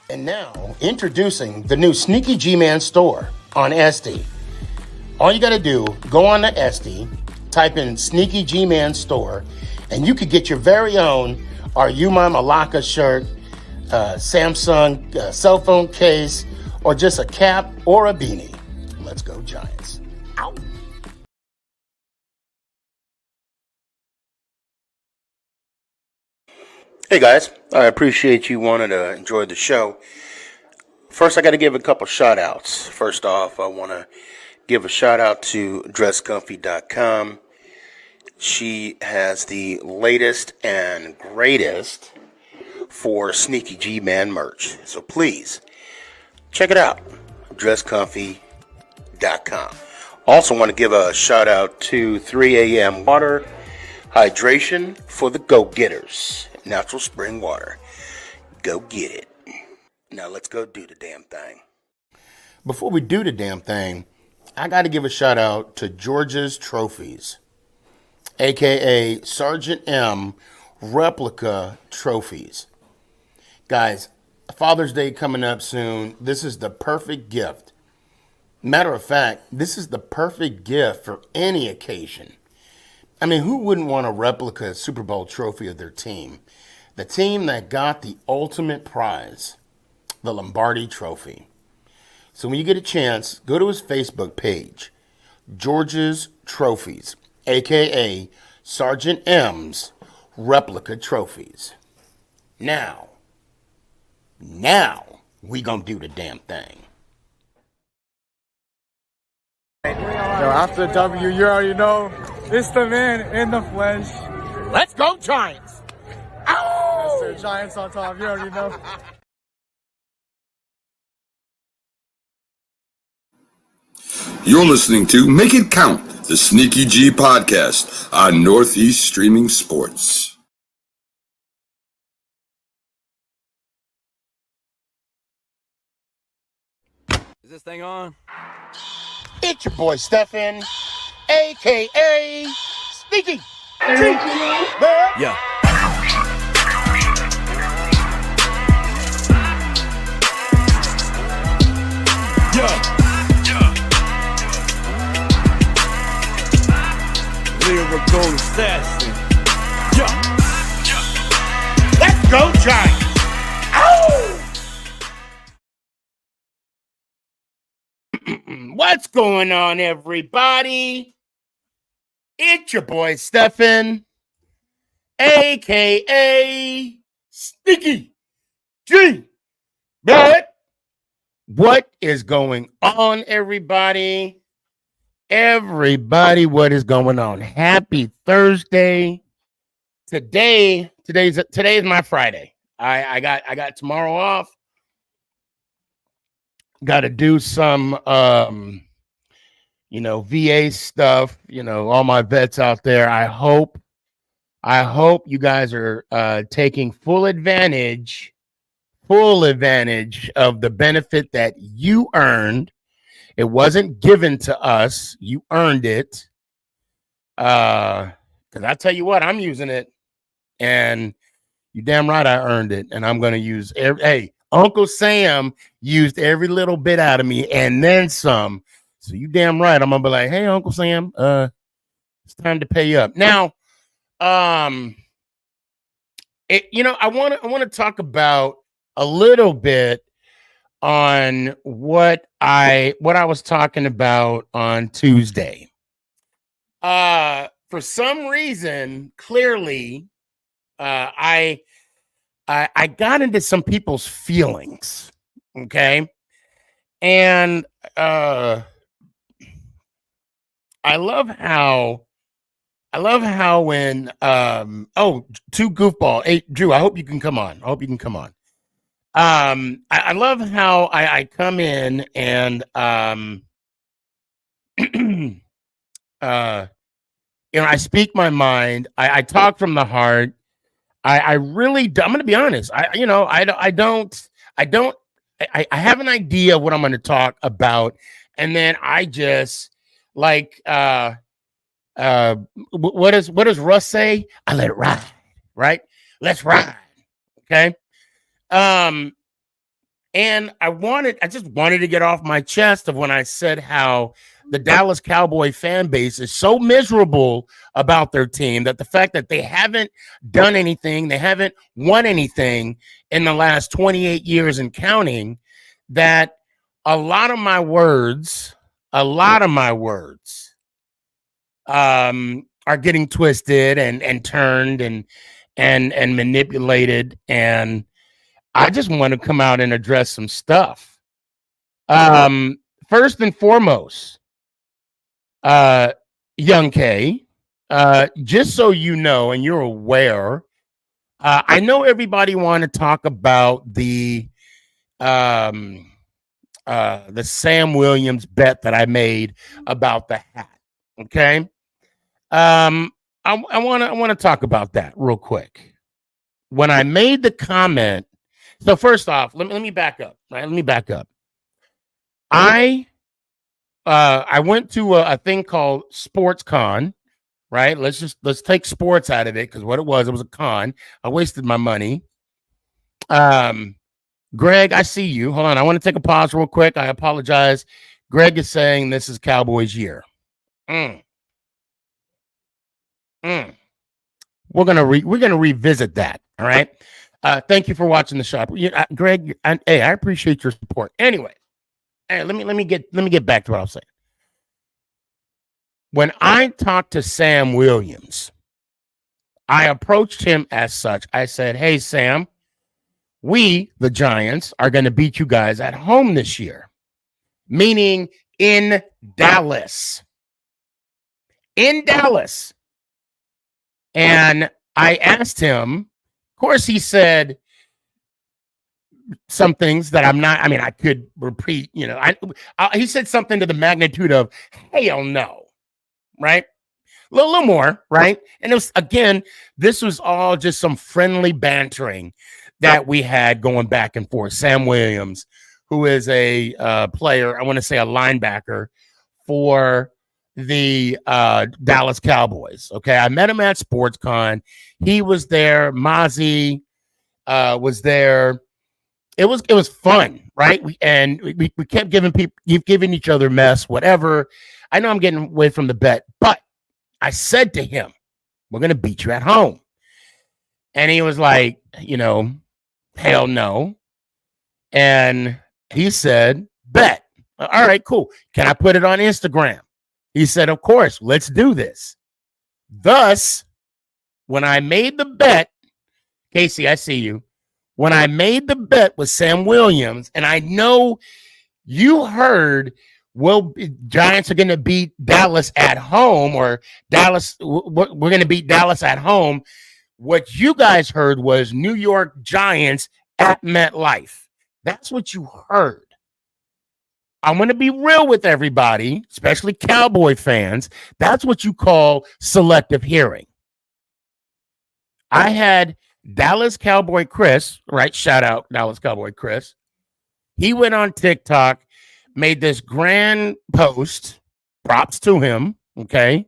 And now, introducing the new SneakyG Man store on SD. All you got to do, go on to SD, type in SneakyG Man store, and you could get your very own Are You My Malacca shirt, Samsung cell phone case, or just a cap or a beanie. Let's go Giants. Ow. Hey guys, I appreciate you wanting to enjoy the show. First, I got to give a couple shout outs. First off, I want to give a shout out to dresscomfy.com. She has the latest and greatest for SneakyG Man merch. So please, check it out. dresscomfy.com. Also want to give a shout out to 3 a.m. Water Hydration for the go-getters. Natural spring water. Go get it. Now let's go do the damn thing. Before we do the damn thing, I got to give a shout out to George's Trophies, aka Sergeant M replica trophies. Guys, Father's Day coming up soon. This is the perfect gift. Matter of fact, this is the perfect gift for any occasion. I mean, who wouldn't want a replica Super Bowl trophy of their team? The team that got the ultimate prize, the Lombardi Trophy. So when you get a chance, go to his Facebook page, George's Trophies, a.k.a. Sergeant M's replica trophies. Now, we gonna do the damn thing. Yo, after the W, you already know, it's the man in the flesh. Let's go Giants! Ow! Mr. Giants on top, you already know. You're listening to Make It Count, the SneakyG podcast on Northeast Streaming Sports. Is this thing on? It's your boy Stefan, a.k.a. SneakyG. Yeah. Lyrical assassin. Let's go Giants! Ow! What's going on, everybody? It's your boy Stefan, a.k.a. SneakyG. What is going on, everybody? Everybody, what is going on? Happy Thursday. Today's my Friday. I got tomorrow off. Got to do some VA stuff, all my vets out there. I hope you guys are taking full advantage of the benefit that you earned. It wasn't given to us. You earned it. Because I tell you what, I'm using it. And you damn right I earned it. And I'm going to use Uncle Sam used every little bit out of me and then some. So you damn right. I'm going to be like, hey, Uncle Sam, it's time to pay up. Now, I want to talk about a little bit on what I was talking about on Tuesday. For some reason, clearly, I got into some people's feelings. Okay. And I love how when two goofball. Hey, Drew, I hope you can come on. I love how I come in and I speak my mind. I talk from the heart. I really, I'm going to be honest. I have an idea of what I'm going to talk about. And then I just like, what does Russ say? I let it ride, right? Let's ride. Okay. And I just wanted to get off my chest of when I said how the Dallas Cowboy fan base is so miserable about their team, that the fact that they haven't done anything, they haven't won anything in the last 28 years and counting, that a lot of my words are getting twisted and turned and manipulated. And I just want to come out and address some stuff. First and foremost, Young K, just so you know and you're aware, I know everybody want to talk about the Sam Williams bet that I made about the hat. Okay. I want to talk about that real quick. When I made the comment, so first off, let me back up. Right, let me back up. I went to a thing called Sports Con. Right, let's take sports out of it, because what it was a con. I wasted my money. Greg, I see you. Hold on, I want to take a pause real quick. I apologize. Greg is saying this is Cowboys year. We're gonna revisit that. All right. Thank you for watching the shop, Greg. Hey, I appreciate your support. Anyway, hey, let me get back to what I was saying. When I talked to Sam Williams, I approached him as such. I said, "Hey, Sam, we, the Giants, are going to beat you guys at home this year," meaning in Dallas. In Dallas. And I asked him, of course, he said some things that I could repeat, he said something to the magnitude of, hell no, right? A little more, right? And it was, again, this was all just some friendly bantering that we had going back and forth. Sam Williams, who is a player, I want to say a linebacker for the Dallas Cowboys. Okay, I met him at SportsCon. He was there. Mozzie was there. It was fun, right? We kept giving each other mess, whatever. I know I'm getting away from the bet, but I said to him, "We're gonna beat you at home," and he was like, "Hell no," and he said, "Bet." All right, cool. Can I put it on Instagram? He said, "Of course, let's do this." Thus, when I made the bet, Casey, I see you. When I made the bet with Sam Williams, and I know you heard, well, Giants are going to beat Dallas at home, or we're going to beat Dallas at home. What you guys heard was New York Giants at MetLife. That's what you heard. I'm going to be real with everybody, especially Cowboy fans. That's what you call selective hearing. I had Dallas Cowboy Chris, right? Shout out Dallas Cowboy Chris. He went on TikTok, made this grand post, props to him, okay?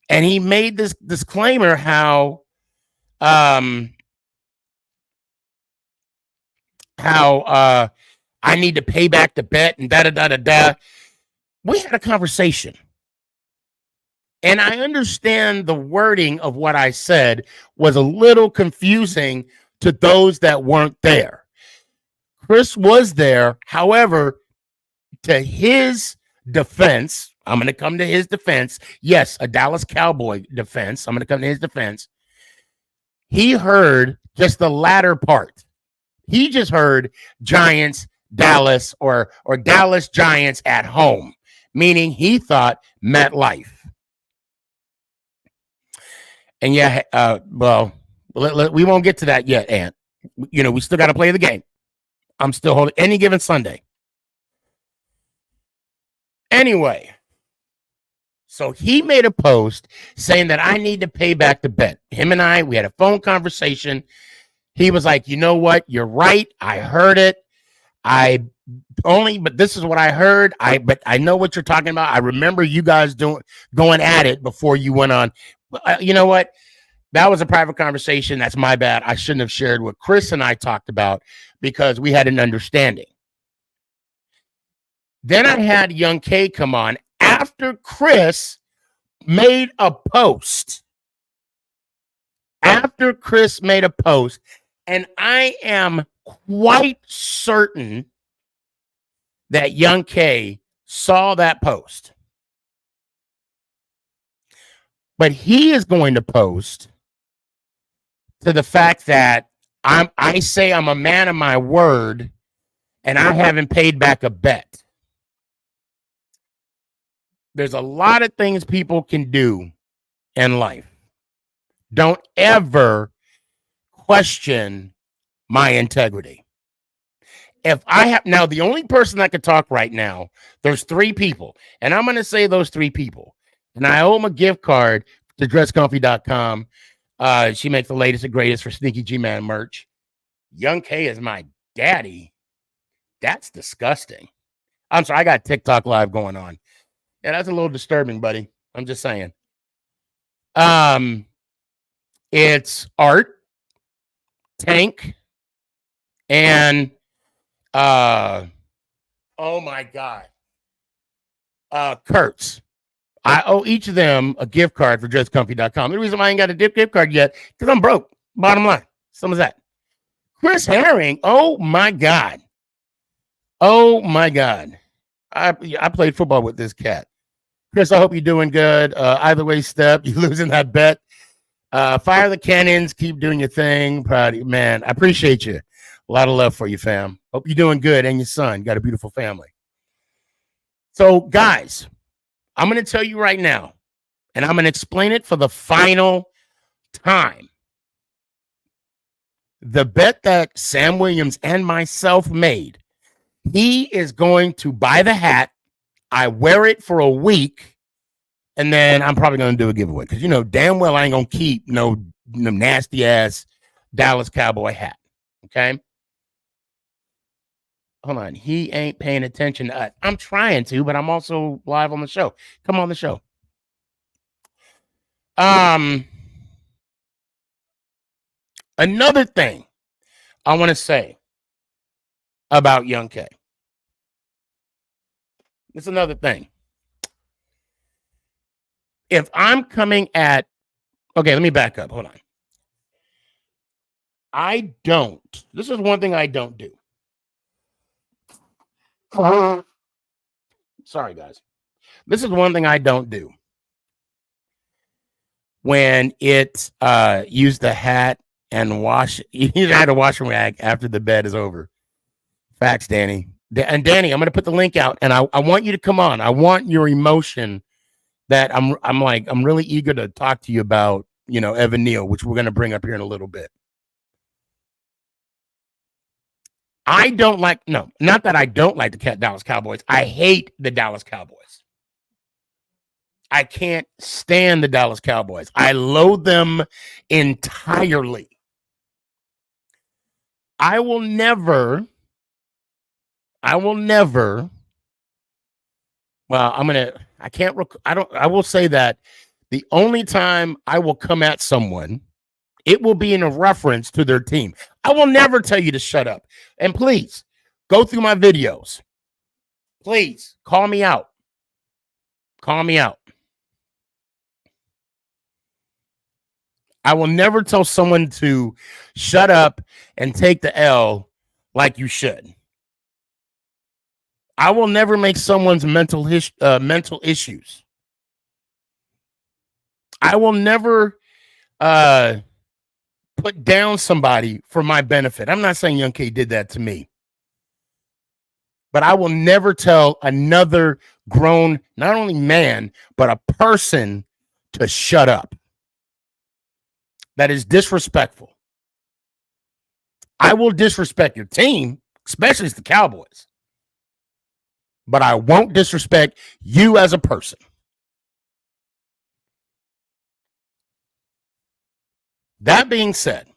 And he made this disclaimer how I need to pay back the bet and da-da-da-da-da. We had a conversation. And I understand the wording of what I said was a little confusing to those that weren't there. Chris was there. However, to his defense, I'm going to come to his defense. Yes, a Dallas Cowboy defense. I'm going to come to his defense. He heard just the latter part. He just heard Giants, Dallas, or Dallas Giants at home, meaning he thought MetLife. And yeah, we won't get to that yet, Ant. We still got to play the game. I'm still holding any given Sunday. Anyway, so he made a post saying that I need to pay back the bet. Him and we had a phone conversation. He was like, "You know what? You're right. I heard it. But this is what I heard. But I know what you're talking about. I remember you guys going at it before you went on. You know what? That was a private conversation. That's my bad. I shouldn't have shared what Chris and I talked about because we had an understanding. Then I had Young K come on after Chris made a post. After Chris made a post, and I am quite certain that Young K saw that post. But he is going to post to the fact that I say I'm a man of my word and I haven't paid back a bet. There's a lot of things people can do in life. Don't ever question my integrity. If I have now, the only person that could talk right now, there's three people, and I'm going to say those three people. And I owe them a gift card to dresscomfy.com. She makes the latest and greatest for SneakyG Man merch. Young K is my daddy. That's disgusting. I'm sorry, I got TikTok live going on. Yeah, that's a little disturbing, buddy. I'm just saying. It's Art, Tank, and oh my God, Kurtz. I owe each of them a gift card for dresscomfy.com. The reason why I ain't got a gift card yet, because I'm broke. Bottom line. Some of that. Chris Herring. Oh my God. Oh my God. I played football with this cat. Chris, I hope you're doing good. Either way, Step, you're losing that bet. Fire the cannons. Keep doing your thing. Proud of you, man. I appreciate you. A lot of love for you, fam. Hope you're doing good. And your son. Got a beautiful family. So, guys, I'm going to tell you right now, and I'm going to explain it for the final time. The bet that Sam Williams and myself made, he is going to buy the hat. I wear it for a week, and then I'm probably going to do a giveaway because, you know, damn well I ain't going to keep no nasty-ass Dallas Cowboy hat, okay? Hold on. He ain't paying attention to us. I'm trying to, but I'm also live on the show. Come on the show. Another thing I want to say about Young K. It's another thing. If I'm coming at, okay, let me back up. Hold on. This is one thing I don't do. Sorry, guys. This is one thing I don't do. When it use the hat and wash, you had to wash rag after the bed is over. Facts, Danny. And Danny, I'm going to put the link out, and I want you to come on. I want your emotion that I'm really eager to talk to you about, you know, Evan Neal, which we're going to bring up here in a little bit. Not that I don't like the Dallas Cowboys. I hate the Dallas Cowboys. I can't stand the Dallas Cowboys. I loathe them entirely. I will never. I will say that the only time I will come at someone, it will be in a reference to their team. I will never tell you to shut up. And please, go through my videos. Please, call me out. Call me out. I will never tell someone to shut up and take the L like you should. I will never make someone's mental issues. I will never put down somebody for my benefit. I'm not saying Young K did that to me. But I will never tell another grown, not only man, but a person to shut up. That is disrespectful. I will disrespect your team, especially the Cowboys. But I won't disrespect you as a person. That being said,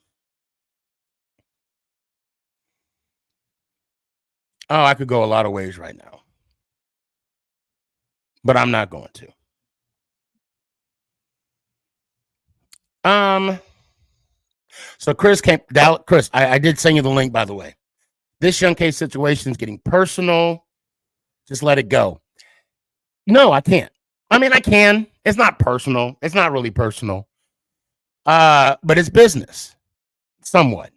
I could go a lot of ways right now. But I'm not going to. So Chris, I did send you the link, by the way. This Young K situation is getting personal. Just let it go. No, I can't. I mean, I can. It's not personal. It's not really personal. But it's business, somewhat.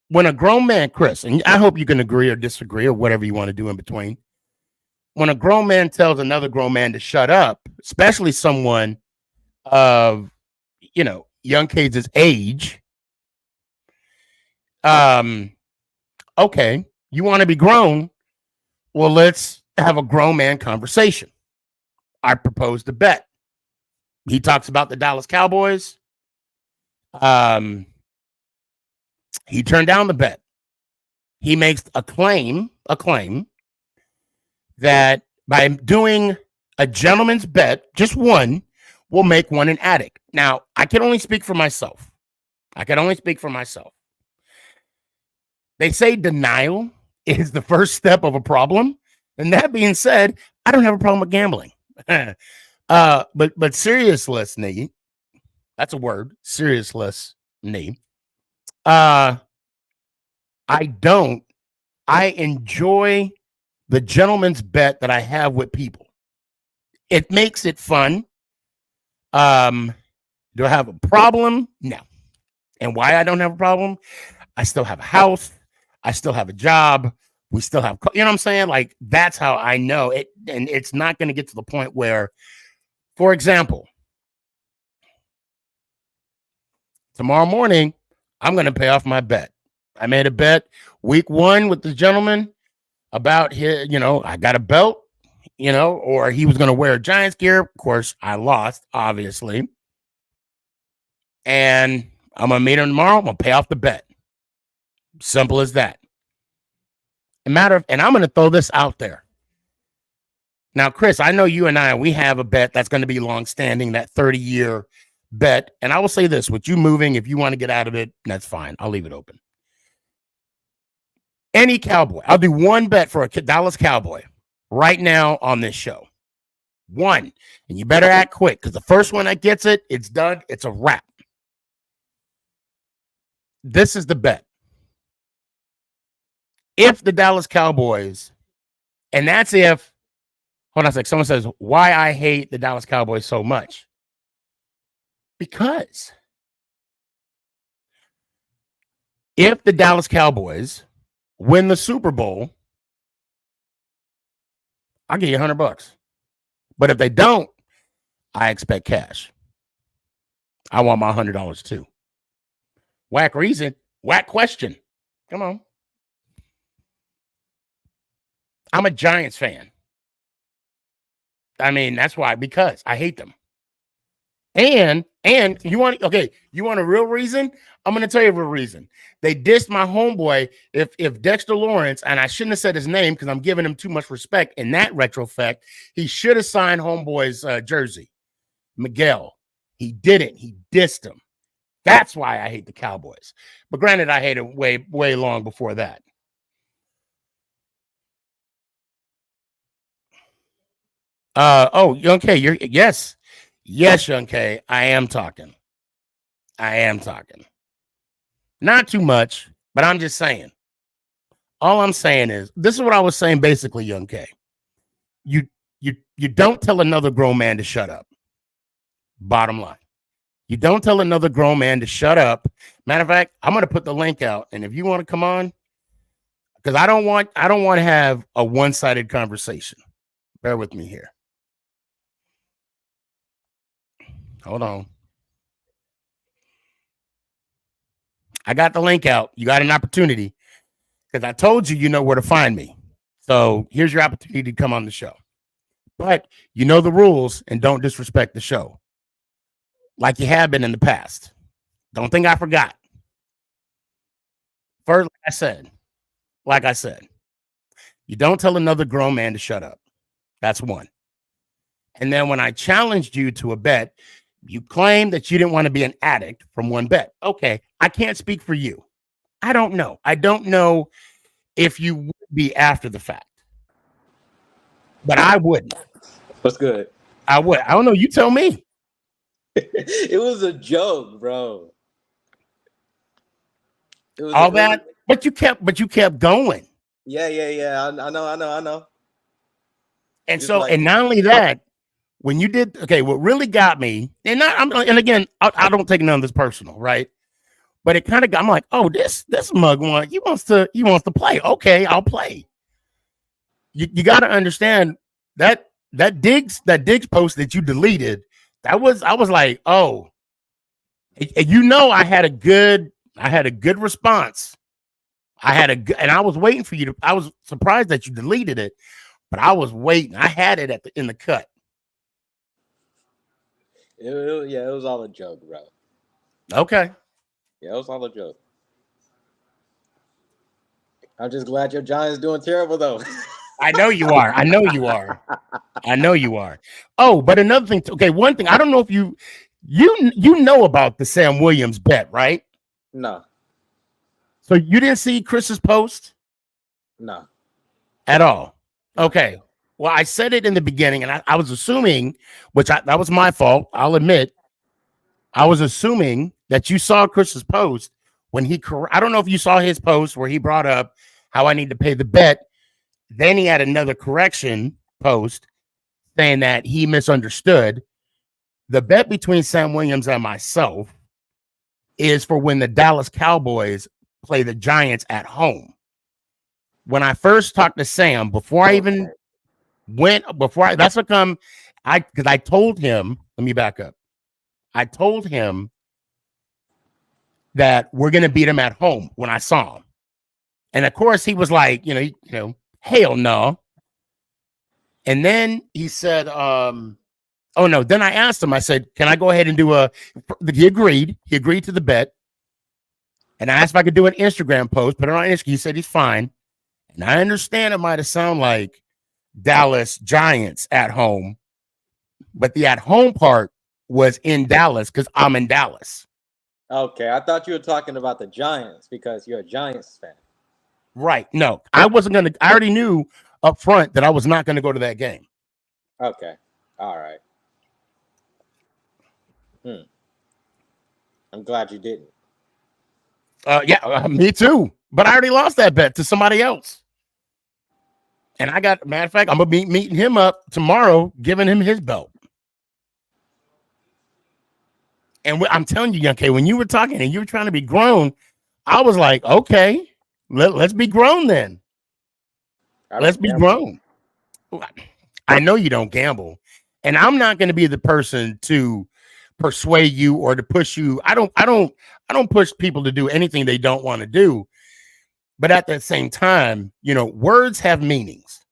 When a grown man, Chris, and I hope you can agree or disagree or whatever you want to do in between. When a grown man tells another grown man to shut up, especially someone of, young kids' age, okay, you want to be grown? Well, let's have a grown man conversation. I proposed a bet. He talks about the Dallas Cowboys. He turned down the bet. He makes a claim that by doing a gentleman's bet, just one, will make one an addict. Now, I can only speak for myself. They say denial is the first step of a problem. And that being said, I don't have a problem with gambling. But seriously, that's a word, seriously. I enjoy the gentleman's bet that I have with people. It makes it fun. Do I have a problem? No. And why I don't have a problem? I still have a house. I still have a job. We still have, you know what I'm saying? Like, that's how I know it. And it's not going to get to the point where, for example, tomorrow morning, I'm going to pay off my bet. I made a bet week 1 with the gentleman about his, I got a belt, or he was going to wear Giants gear. Of course, I lost, obviously. And I'm going to meet him tomorrow. I'm going to pay off the bet. Simple as that. And I'm going to throw this out there. Now, Chris, I know you and we have a bet that's going to be long-standing, that 30-year bet. And I will say this, with you moving, if you want to get out of it, that's fine. I'll leave it open. Any Cowboy, I'll do one bet for a Dallas Cowboy right now on this show. One. And you better act quick, because the first one that gets it, it's done. It's a wrap. This is the bet. If the Dallas Cowboys, and that's if, hold on a sec, someone says, why I hate the Dallas Cowboys so much. Because if the Dallas Cowboys win the Super Bowl, I'll give you $100. But if they don't, I expect cash. I want my $100 too. Whack reason, whack question. Come on. I'm a Giants fan. I mean, that's why, because I hate them. And you want a real reason? I'm going to tell you a real reason. They dissed my homeboy. If Dexter Lawrence, and I shouldn't have said his name because I'm giving him too much respect in that retrospect, he should have signed homeboy's jersey. Miguel. He didn't. He dissed him. That's why I hate the Cowboys. But granted, I hated way, way long before that. Young K, yes, Young K, I am talking. Not too much, but I'm just saying. All I'm saying is, this is what I was saying basically, Young K. You don't tell another grown man to shut up. Bottom line. You don't tell another grown man to shut up. Matter of fact, I'm going to put the link out, and if you want to come on, because I don't want to have a one-sided conversation. Bear with me here. Hold on. I got the link out. You got an opportunity, because I told you, you know where to find me. So here's your opportunity to come on the show. But you know the rules, and don't disrespect the show like you have been in the past. Don't think I forgot. First, like I said, you don't tell another grown man to shut up. That's one. And then when I challenged you to a bet, you claimed that you didn't want to be an addict from one bet. Okay, I can't speak for you. I don't know. I don't know if you would be after the fact. But I wouldn't. What's good? I would. I don't know. You tell me. It was a joke, bro. It was all that, but you kept going. Yeah. I know. And Just so, like and not only that, when you did, okay, what really got me, and again, I don't take none of this personal, right? But it kind of got, I'm like, oh, this mug one, he wants to play. Okay, I'll play. You got to understand that digs post that you deleted. I was like, oh, I had a good response. And I was waiting for you to. I was surprised that you deleted it, but I was waiting. I had it in the cut. it was all a joke, bro. Okay. Yeah, it was all a joke. I'm just glad your Giants doing terrible though. I know you are. Oh, but another thing. Okay, one thing. I don't know if you know about the Sam Williams bet, right? No. So you didn't see Chris's post? No. At all. Okay. Well, I said it in the beginning, and I was assuming, that was my fault. I'll admit, I was assuming that you saw Chris's post when I don't know if you saw his post where he brought up how I need to pay the bet. Then he had another correction post saying that he misunderstood. The bet between Sam Williams and myself is for when the Dallas Cowboys play the Giants at home. When I first talked to Sam, that's what because I told him, let me back up. I told him that we're going to beat him at home when I saw him. And of course he was like, hell no. And then he said, oh no. Then I asked him, I said, can I go ahead and he agreed to the bet. And I asked if I could do an Instagram post, put it on Instagram. He said he's fine. And I understand it might have sounded like Dallas Giants at home, but the at home part was in Dallas because I'm in Dallas. Okay, I thought you were talking about the Giants because you're a Giants fan. Right. No, I already knew up front that I was not going to go to that game. Okay. All right. I'm glad you didn't. Yeah, me too. But I already lost that bet to somebody else. And matter of fact, I'm going to be meeting him up tomorrow, giving him his belt. And I'm telling you, okay, when you were talking and you were trying to be grown, I was like, okay, let's be grown then. Let's be grown. I know you don't gamble. And I'm not going to be the person to persuade you or to push you. I don't push people to do anything they don't want to do. But at the same time, words have meanings.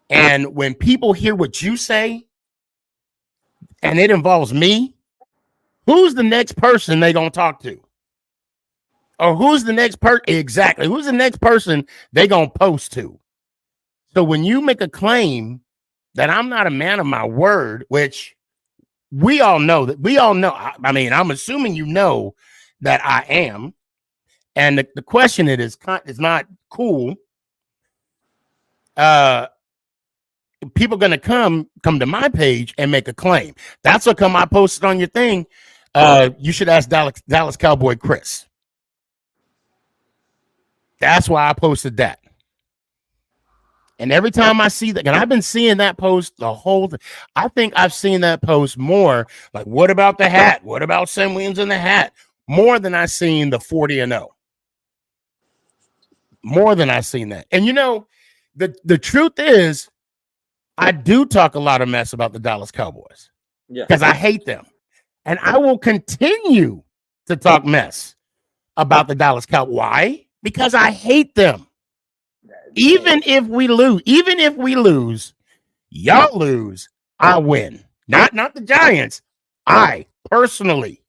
And when people hear what you say and it involves me, who's the next person they going to talk to? Or who's the next person? Exactly. Who's the next person they going to post to? So when you make a claim that I'm not a man of my word, which we all know, I mean, I'm assuming you know that I am. And the question is not cool. People going to come to my page and make a claim. That's what I posted on your thing. You should ask Dallas Cowboy Chris. That's why I posted that. And every time I see that, and I've been seeing that post the whole thing, I think I've seen that post more. Like, what about the hat? What about Sam Williams in the hat? More than I've seen the 40-0. More than I've seen that. And the truth is, I do talk a lot of mess about the Dallas Cowboys. Yeah. Because I hate them. And I will continue to talk mess about the Dallas Cowboys. Why? Because I hate them. Even if we lose, y'all lose, I win. Not the Giants. I personally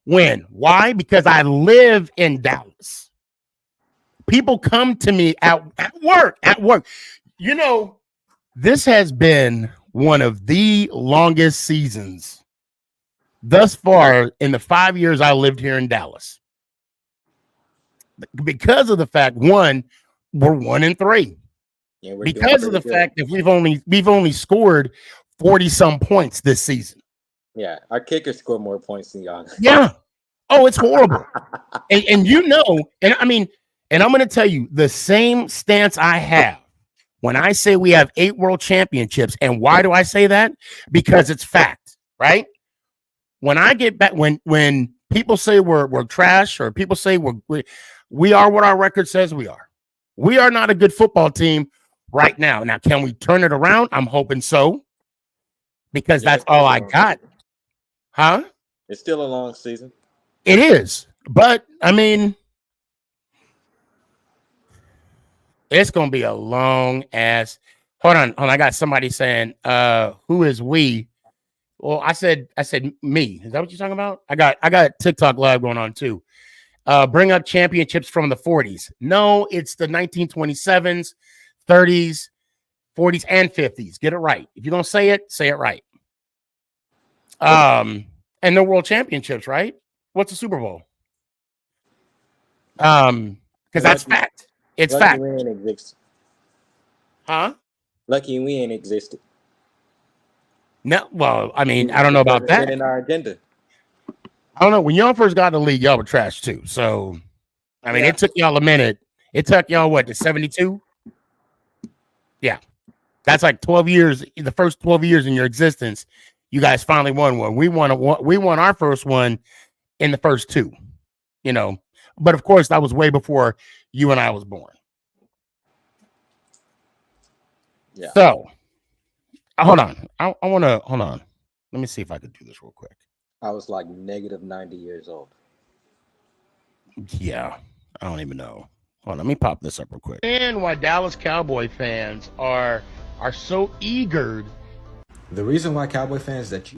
win. Why? Because I live in Dallas. People come to me at work. This has been one of the longest seasons thus far in the 5 years I lived here in Dallas. Because of the fact, one, we're 1-3. Yeah, because of the fact that we've only scored 40 some points this season. Yeah, our kicker scored more points than y'all. Yeah. Oh, it's horrible. And you know, and I mean, and I'm going to tell you the same stance I have when I say we have 8 world championships. And why do I say that? Because it's fact, right? When I get back, when people say we're trash, or people say we are what our record says we are. We are not a good football team right now. Now, can we turn it around? I'm hoping so, because that's all I got. Huh? It's still a long season. It is, but I mean, it's gonna be a long ass. Hold on. I got somebody saying, who is we? Well, I said me. Is that what you're talking about? I got TikTok live going on too. Bring up championships from the 40s. No, it's the 1927s, 30s, 40s, and 50s. Get it right. If you're gonna say it right. And the world championships, right? What's the Super Bowl? Because that's fact. It's Lucky fact. we ain't exist. Huh? Lucky we ain't existed. No, well, I mean, I don't know about that. In our agenda. I don't know. When y'all first got in the league, y'all were trash too. So, I mean, It took y'all a minute. It took y'all what, to 72? Yeah, that's like 12 years. The first 12 years in your existence, you guys finally won one. We won our first one in the first 2. You know, but of course, that was way before you and I was born. Yeah. So, hold on. I want to hold on. Let me see if I can do this real quick. I was like negative 90 years old. Yeah, I don't even know. Hold on, let me pop this up real quick. And why Dallas Cowboy fans are so eager. The reason why Cowboy fans that you.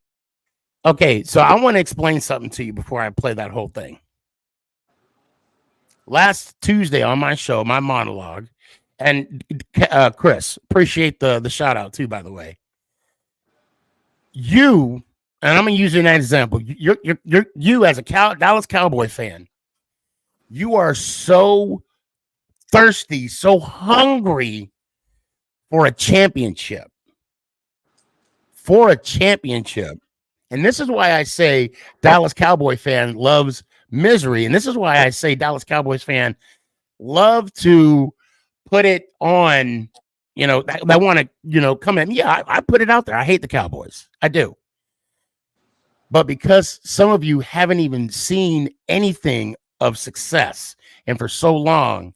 Okay, so I want to explain something to you before I play that whole thing. Last Tuesday on my show, my monologue, and Chris, appreciate the shout out too, by the way. You, and I'm gonna use an example. You as a Dallas Cowboy fan, you are so thirsty, so hungry for a championship. For a championship. And this is why I say Dallas Cowboy fan loves misery. And this is why I say Dallas Cowboys fan love to put it on, you know, that want to, you know, come in. Yeah, I put it out there. I hate the Cowboys. I do. But because some of you haven't even seen anything of success and for so long,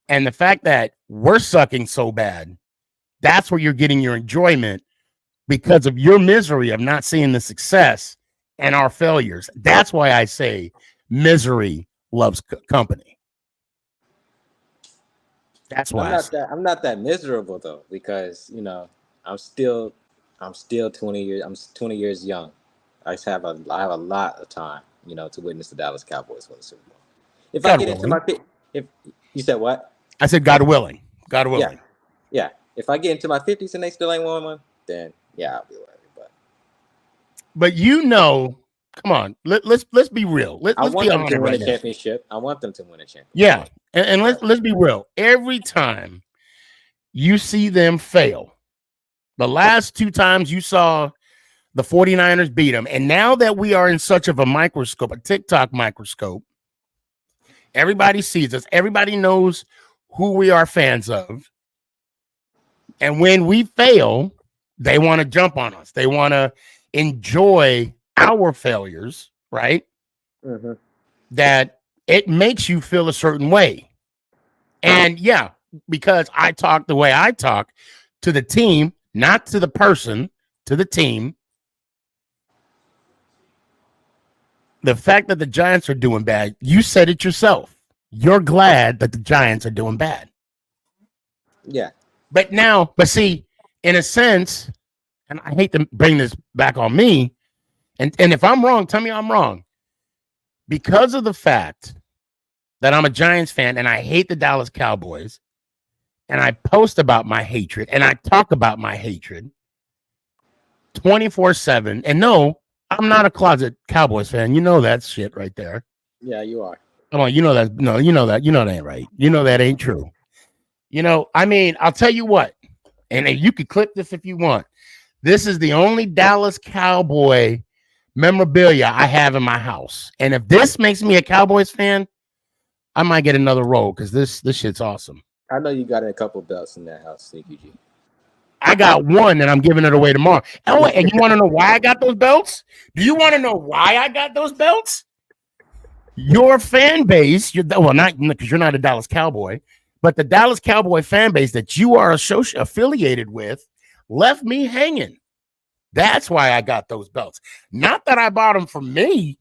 and the fact that we're sucking so bad, that's where you're getting your enjoyment because of your misery of not seeing the success and our failures. That's why I say misery loves company. That's why I'm not that miserable though, because you know I'm still 20 years. I'm 20 years young. I have a lot of time, you know, to witness the Dallas Cowboys win the Super Bowl. If God I get into my if you said what? I said, God willing. God willing. Yeah. If I get into my 50s and they still ain't won one, then yeah, I'll be worried. But you know, come on, let's be real. Let's be honest to win right a now. championship. I want them to win a championship. Yeah, and let's be real. Every time you see them fail, the last 2 times you saw the 49ers beat them, and now that we are in such of a microscope, a TikTok microscope, everybody sees us. Everybody knows who we are fans of. And when we fail, they want to jump on us. They want to enjoy our failures, right? Mm-hmm. That it makes you feel a certain way. And yeah, because I talk the way I talk to the team, not to the person, to the team. The fact that the Giants are doing bad, you said it yourself. You're glad that the Giants are doing bad. Yeah. But see, in a sense, and I hate to bring this back on me, and if I'm wrong, tell me I'm wrong. Because of the fact that I'm a Giants fan and I hate the Dallas Cowboys, and I post about my hatred and I talk about my hatred 24/7. And no, I'm not a closet Cowboys fan. You know that shit right there. Yeah, you are. Come on, you know that. No, you know that. You know that ain't right. You know that ain't true. You know, I mean, I'll tell you what, and you could clip this if you want. This is the only Dallas Cowboy memorabilia I have in my house. And if this makes me a Cowboys fan, I might get another roll because this shit's awesome. I know you got a couple belts in that house, SneakyG. I got one and I'm giving it away tomorrow. Oh, and you want to know why I got those belts? Do you want to know why I got those belts? Your fan base, not because you're not a Dallas Cowboy, but the Dallas Cowboy fan base that you are affiliated with left me hanging. That's why I got those belts. Not that I bought them for me,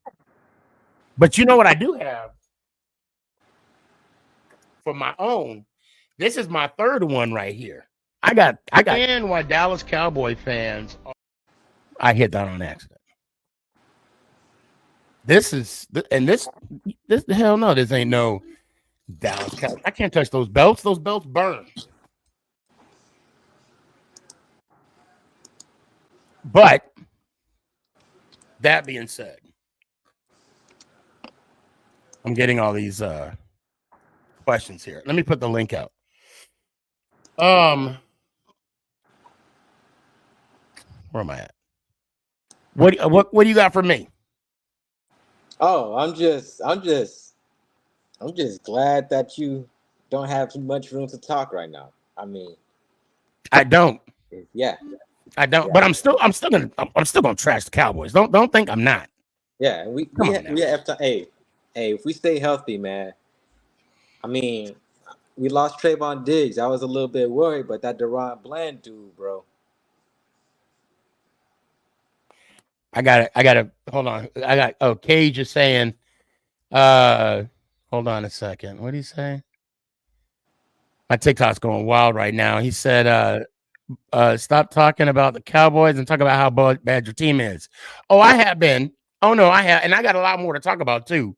but you know what I do have for my own. This is my third one right here. I got. And why Dallas Cowboy fans? I hit that on accident. This hell no. This ain't no Dallas Cowboy. I can't touch those belts. Those belts burn. But that being said, I'm getting all these questions here. Let me put the link out. Where am I at? What do you got for me? Oh, I'm just glad that you don't have too much room to talk right now. I mean, I don't. Yeah. I don't. Yeah. But I'm still gonna trash the Cowboys. Don't think I'm not. Yeah, we have to. Hey, if we stay healthy, man. I mean, we lost Trayvon Diggs. I was a little bit worried, but that Deron Bland dude, bro. I got to hold on. Cage is saying, hold on a second. What did he say? My TikTok's going wild right now. He said, stop talking about the Cowboys and talk about how bad your team is. Oh, I have been. Oh no, I have, and I got a lot more to talk about too.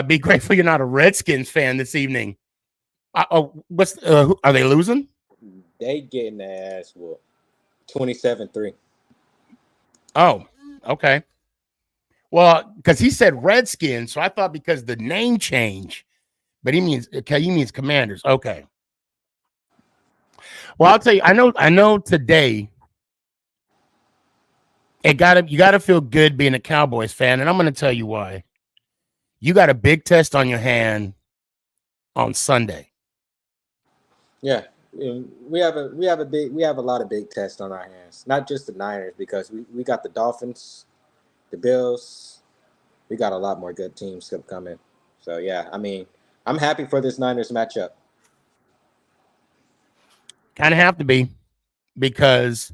Be grateful you're not a Redskins fan this evening. Are they losing? They getting their ass whooped. 27-3. Oh, okay. Well, because he said Redskins, so I thought because the name change, but he means Commanders. Okay. Well, I'll tell you, I know today you gotta feel good being a Cowboys fan, and I'm gonna tell you why. You got a big test on your hand on Sunday. Yeah. We have a lot of big tests on our hands. Not just the Niners, because we got the Dolphins, the Bills. We got a lot more good teams coming. So yeah, I mean, I'm happy for this Niners matchup. Kind of have to be, because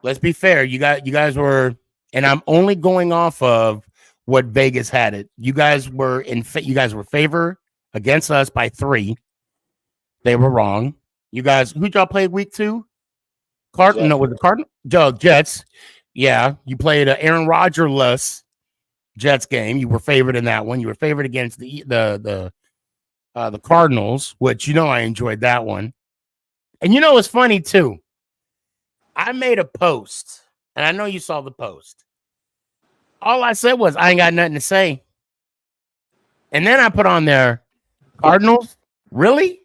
let's be fair, you guys were, and I'm only going off of what Vegas had it. You guys were favored against us by 3. They were wrong. You guys, who y'all played week 2? Cardinal? No, was it Cardinal? Jets. Yeah, you played Aaron Rodgers-less Jets game. You were favored in that one. You were favored against the Cardinals, which I enjoyed that one. And it's funny too. I made a post, and I know you saw the post. All I said was I ain't got nothing to say. And then I put on there, Cardinals? Really?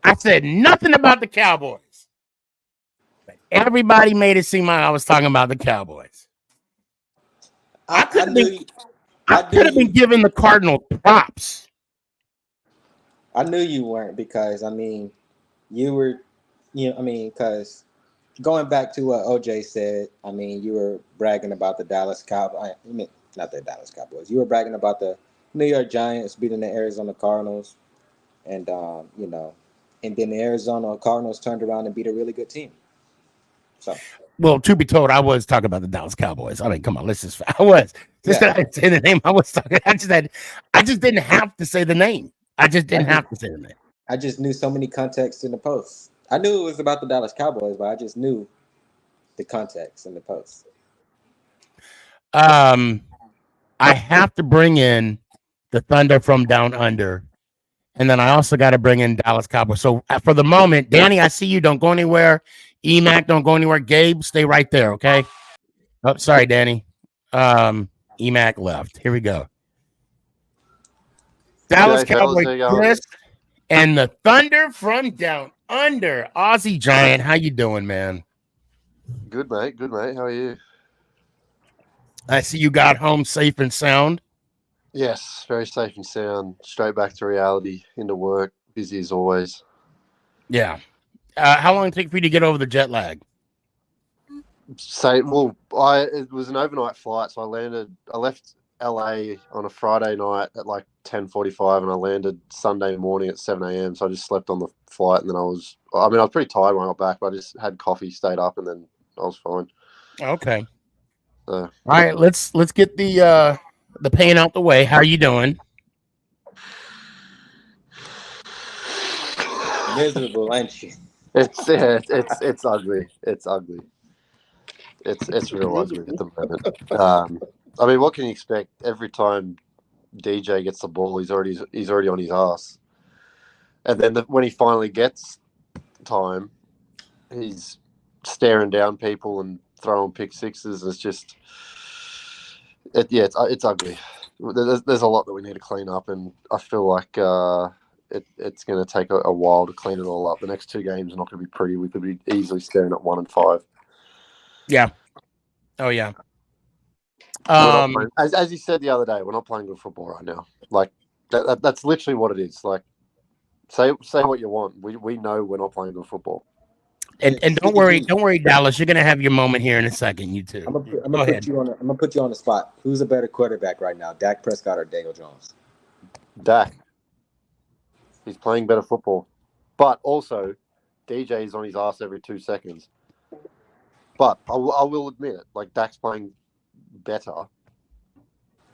I said nothing about the Cowboys. But everybody made it seem like I was talking about the Cowboys. I could have been giving the Cardinals props. I knew you weren't, because I mean, you were, because going back to what OJ said, I mean, you were bragging about the Dallas Cowboys. I mean, not the Dallas Cowboys. You were bragging about the New York Giants beating the Arizona Cardinals, and and then the Arizona Cardinals turned around and beat a really good team. So, well, to be told, I was talking about the Dallas Cowboys. I mean, come on, let's just. I was just that I didn't say the name. I was talking. I just didn't have to say the name. I just didn't have to say the name. I just knew so many contexts in the post. I knew it was about the Dallas Cowboys, but I just knew the context in the post. I have to bring in the Thunder from Down Under, and then I also got to bring in Dallas Cowboys. So for the moment, Danny, I see you. Don't go anywhere. EMAC, don't go anywhere. Gabe, stay right there, okay? Oh, sorry, Danny. EMAC left. Here we go. Dallas Cowboys, Chris, and the Thunder from Down Under. Aussie Giant, how you doing, man? Good, mate. Good, mate. How are you? I see you got home safe and sound. Yes, very safe and sound. Straight back to reality, into work, busy as always. Yeah. How long did it take for you to get over the jet lag? It was an overnight flight, so I left LA on a Friday night at like 10:45, and I landed Sunday morning at 7 a.m. So I just slept on the flight, and then I was pretty tired when I got back, but I just had coffee, stayed up, and then I was fine. Okay. So, all right, let's get the pain out the way. How are you doing? Miserable, ain't you? it's ugly. It's ugly. It's real ugly at the moment. I mean, what can you expect? Every time DJ gets the ball, he's already on his ass, and then when he finally gets time, he's staring down people and throwing pick sixes. It's just, it's ugly. There's a lot that we need to clean up, and I feel like it's going to take a while to clean it all up. The next 2 games are not going to be pretty. We could be easily staring at 1-5. Yeah. Oh yeah. As you said the other day, we're not playing good football right now. Like that's literally what it is. Like, say what you want. We know we're not playing good football. And don't worry, Dallas. You're gonna have your moment here in a second. You too. I'm gonna put you on the spot. Who's a better quarterback right now, Dak Prescott or Daniel Jones? Dak. He's playing better football, but also DJ is on his ass every 2 seconds. But I will admit it. Like, Dak's playing better.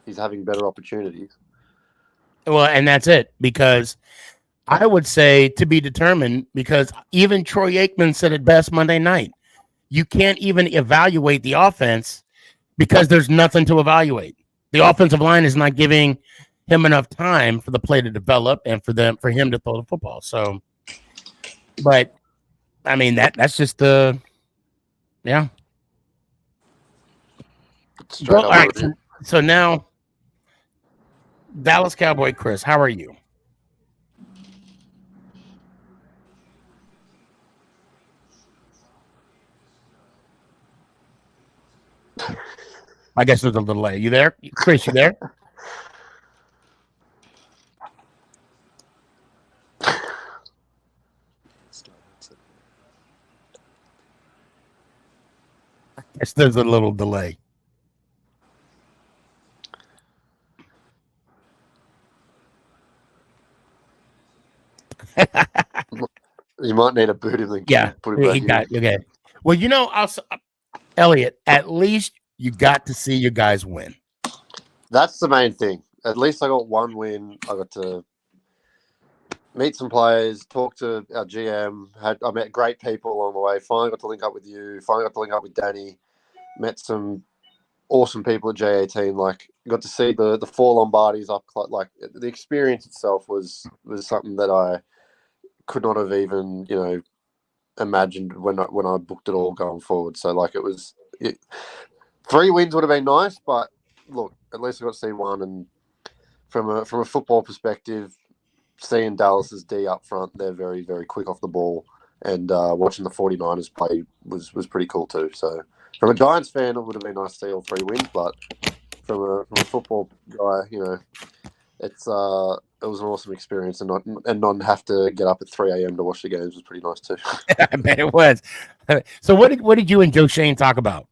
He's having better opportunities. Well, and that's it, because I would say to be determined, because even Troy Aikman said it best Monday night. You can't even evaluate the offense because there's nothing to evaluate. The offensive line is not giving him enough time for the play to develop and for him to throw the football. So, but I mean, that's just the, yeah. All right. So now, Dallas Cowboy Chris, how are you? I guess there's a little delay. You there, Chris? You there? Yes, there's a little delay. You might need a boot him. Yeah, put it back he got okay. Well, also, Elliot, at least you got to see your guys win. That's the main thing. At least I got one win. I got to meet some players, talk to our GM. I met great people along the way. Finally got to link up with you. Finally got to link up with Danny. Met some awesome people at J18. Like, got to see the 4 Lombardis up. Like, the experience itself was something that I could not have even imagined when I booked it all going forward. So, like, 3 wins would have been nice, but look, at least I got to see one. And from a football perspective, seeing Dallas's D up front, they're very, very quick off the ball, and watching the 49ers play was pretty cool too. So, from a Giants fan, it would have been nice to see all 3 wins, but from a football guy, it was an awesome experience, and not have to get up at 3 a.m. to watch the games was pretty nice too. I bet it was. So what did you and Joe Shane talk about?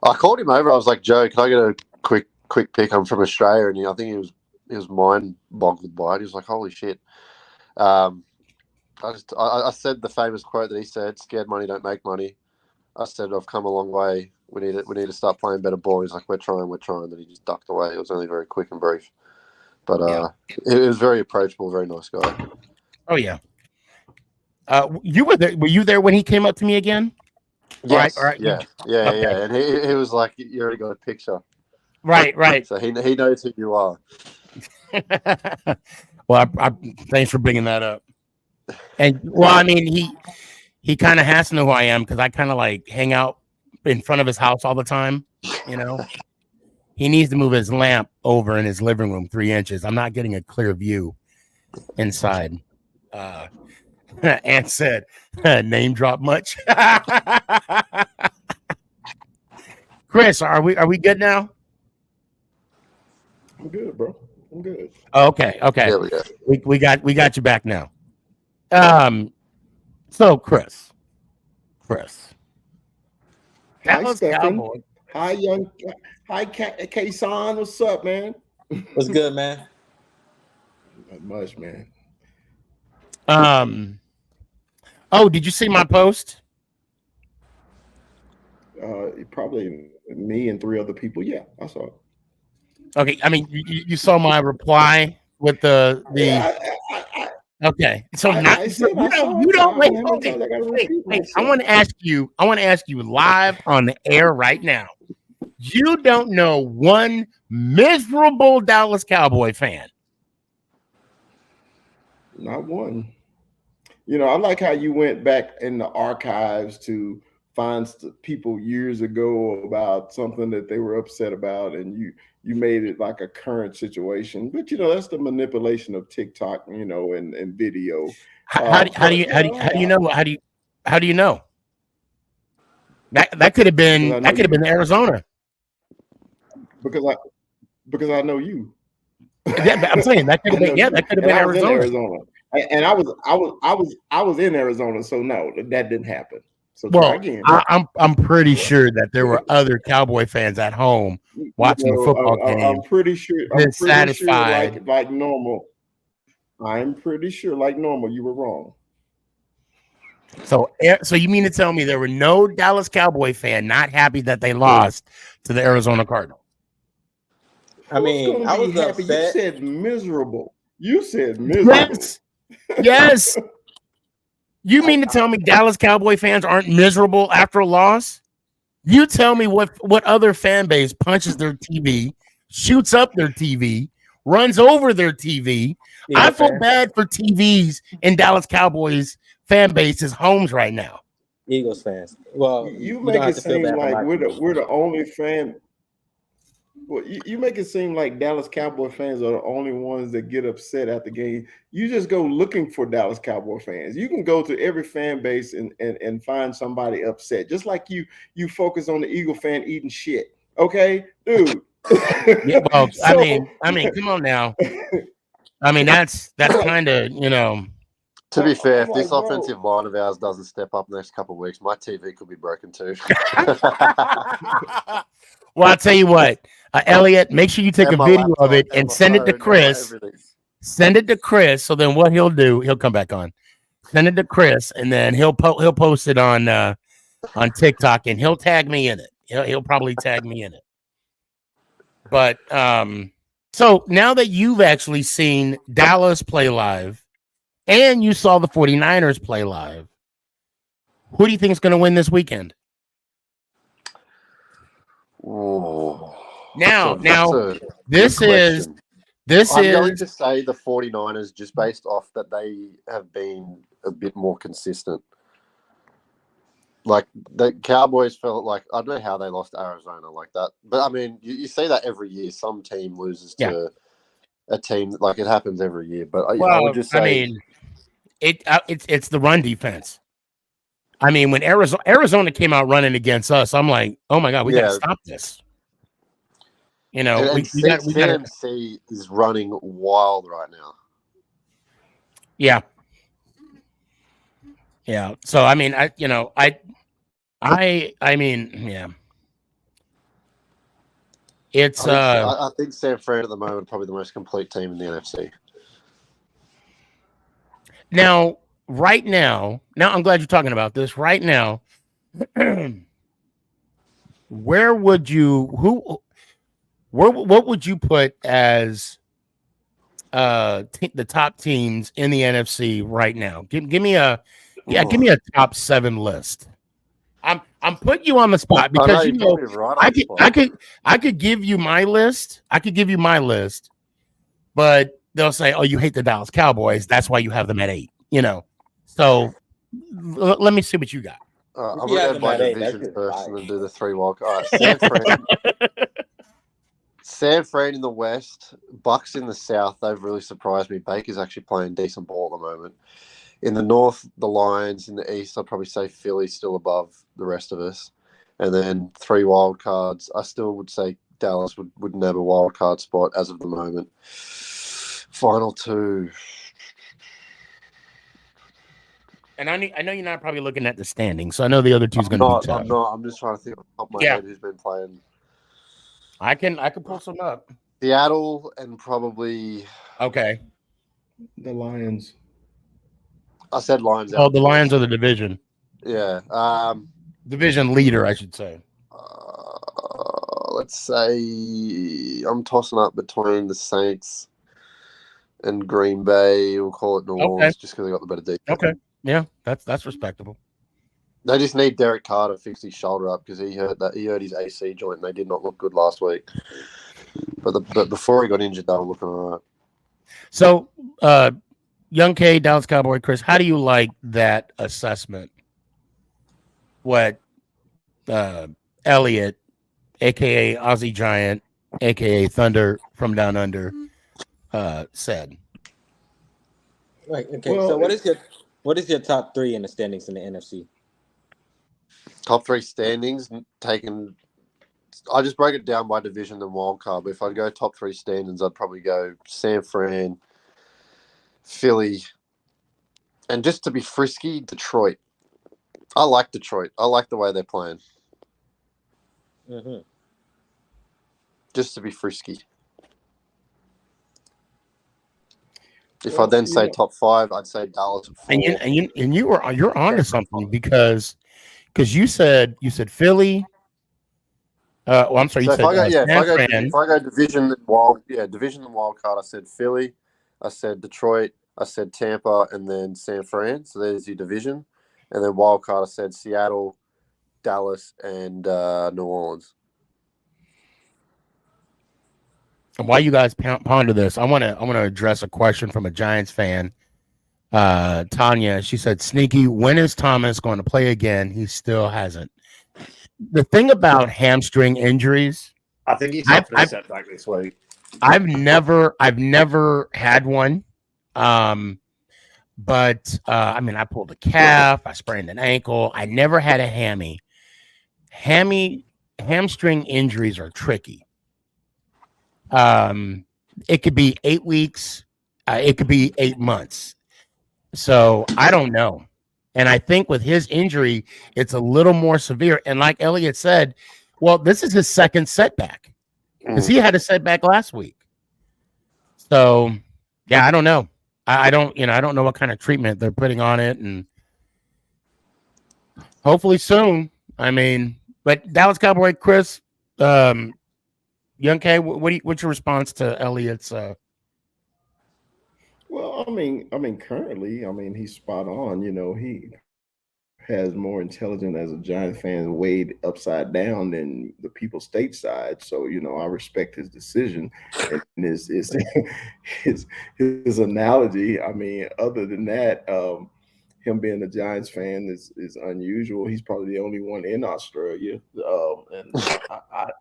I called him over. I was like, Joe, can I get a quick pick? I'm from Australia, and I think he was mind boggled by it. He was like, holy shit. I said the famous quote that he said, "Scared money don't make money." I said, I've come a long way. We need to start playing better ball. He's like, we're trying. Then he just ducked away. It was only very quick and brief. But it was very approachable, very nice guy. Oh, yeah. You were there. Were you there when he came up to me again? Yes. All right. Yeah. And he was like, you already got a picture. Right. So he knows who you are. Well, thanks for bringing that up. And, well, I mean, he kind of has to know who I am, because I kind of like hang out in front of his house all the time, He needs to move his lamp over in his living room 3 inches. I'm not getting a clear view inside. Ant said, name drop much? Chris, are we good now? I'm good, bro. I'm good. Okay. Yeah, we go. We got you back now. So Chris. Hi, Dallas Stefan. Cowboys. Hi, young. Hi, K-San. What's up, man? What's good, man? Not much, man. Oh, did you see my post? Probably me and 3 other people. Yeah, I saw it. Okay, I mean you saw my reply with the Yeah, okay. So I said you I don't saw you it. don't So wait, how many times I gotta repeat wait. myself? I want to ask you live on the air right now. You don't know one miserable Dallas Cowboy fan. Not one. You know, I like how you went back in the archives to find people years ago about something that they were upset about, and you made it like a current situation. But you know, that's the manipulation of TikTok, you know, and video. How do you know? That could have been Arizona. Because I know you. Yeah, I'm saying that could have been that could have been Arizona. In Arizona. And I was in Arizona, so no, that didn't happen. So try again. I'm pretty sure that there were other Cowboy fans at home watching the football game. I'm pretty sure. Satisfied. Like normal. I'm pretty sure, like normal, you were wrong. So you mean to tell me there were no Dallas Cowboy fan not happy that they lost to the Arizona Cardinals? I mean, I was happy. upset. You said miserable. Yes. You mean to tell me Dallas Cowboy fans aren't miserable after a loss? You tell me what other fan base punches their TV, shoots up their TV, runs over their TV. I feel bad for TVs in Dallas Cowboys fan base's homes right now. Eagles fans. Well, you make it seem like we're the only fan. Well, you make it seem like Dallas Cowboy fans are the only ones that get upset at the game. You just go looking for Dallas Cowboy fans. You can go to every fan base and find somebody upset. Just like you focus on the Eagle fan eating shit. Okay, dude. Yeah, well, I mean, come on now. I mean, that's kind of, you know. To be fair, if this offensive line of ours doesn't step up the next couple of weeks, my TV could be broken too. Well, I'll tell you what, Elliot, make sure you take a video of it and send it to Chris. Send it to Chris. So then what he'll do, he'll come back on. Send it to Chris, and then he'll post it on TikTok, and he'll tag me in it. He'll probably tag me in it. But so now that you've actually seen Dallas play live and you saw the 49ers play live, who do you think is going to win this weekend? Oh, now this is I'm going to say the 49ers just based off that they have been a bit more consistent. Like the Cowboys felt like, I don't know how they lost Arizona like that, but I mean, you see that every year. Some team loses to a team, like it happens every year. But I would just say, I mean, it's the run defense. I mean, when Arizona came out running against us, I'm like, oh my God, we got to stop this. You know, and CMC is running wild right now. Yeah. So I mean, I mean, yeah. It's I think San Fran at the moment probably the most complete team in the NFC. Now I'm glad you're talking about this. Right now, what would you put as the top teams in the NFC right now? Give me a top 7 list. I'm putting you on the spot because I could give you my list. But they'll say, "Oh, you hate the Dallas Cowboys. That's why you have them at 8." You know. So let me see what you got. I'm going to go by division first and then do the 3 wild cards. San Fran. San Fran in the West, Bucks in the South. They've really surprised me. Baker's actually playing decent ball at the moment. In the North, the Lions. In the East, I'd probably say Philly's still above the rest of us. and then 3 wild cards. I still would say Dallas would nab a wild card spot as of the moment. Final 2. And I know you're not probably looking at the standings, so I know the other two's going to be tough. I'm not. I'm just trying to think off the top of my head who's been playing. I can pull some up. Seattle and probably the Lions. I said Lions. Oh, the Lions are the division. Yeah. Division leader, I should say. Let's say I'm tossing up between the Saints and Green Bay. We'll call it New Orleans just because they got the better defense. Okay. Yeah, that's respectable. They just need Derek Carr to fix his shoulder up because he hurt his AC joint and they did not look good last week. But before he got injured, they were looking all right. So, Young K, Dallas Cowboy, Chris, how do you like that assessment? What Elliott, aka Aussie Giant, aka Thunder from Down Under, said. Right. Okay. Well, so what is your top 3 in the standings in the NFC? Top 3 standings taken. I just break it down by division and wild card. But if I go top 3 standings, I'd probably go San Fran, Philly, and just to be frisky, Detroit. I like Detroit. I like the way they're playing. Mm-hmm. Just to be frisky. If I then say top 5, I'd say Dallas at 4. You're onto something because you said Philly. I'm sorry. So you if I go division and wild card, I said Philly, I said Detroit, I said Tampa, and then San Fran. So there's your division, and then wild card, I said Seattle, Dallas, and New Orleans. While you guys ponder this, I want to address a question from a Giants fan. Tanya, she said, "Sneaky, when is Thomas going to play again? He still hasn't." The thing about hamstring injuries, I think he's not going to set back this week. I've never had one, but I pulled a calf, I sprained an ankle. I never had a hammy. Hamstring injuries are tricky. It could be 8 weeks, it could be 8 months. So I don't know. And I think with his injury, it's a little more severe. And like Elliot said, well, this is his second setback because he had a setback last week. So yeah, I don't know. I don't know what kind of treatment they're putting on it, and hopefully soon. But Dallas Cowboy, Chris, Young K, what's your response to Elliot's? Well, currently, he's spot on. He has more intelligence as a Giants fan weighed upside down than the people stateside. So, I respect his decision and his analogy. Other than that, him being a Giants fan is unusual. He's probably the only one in Australia. And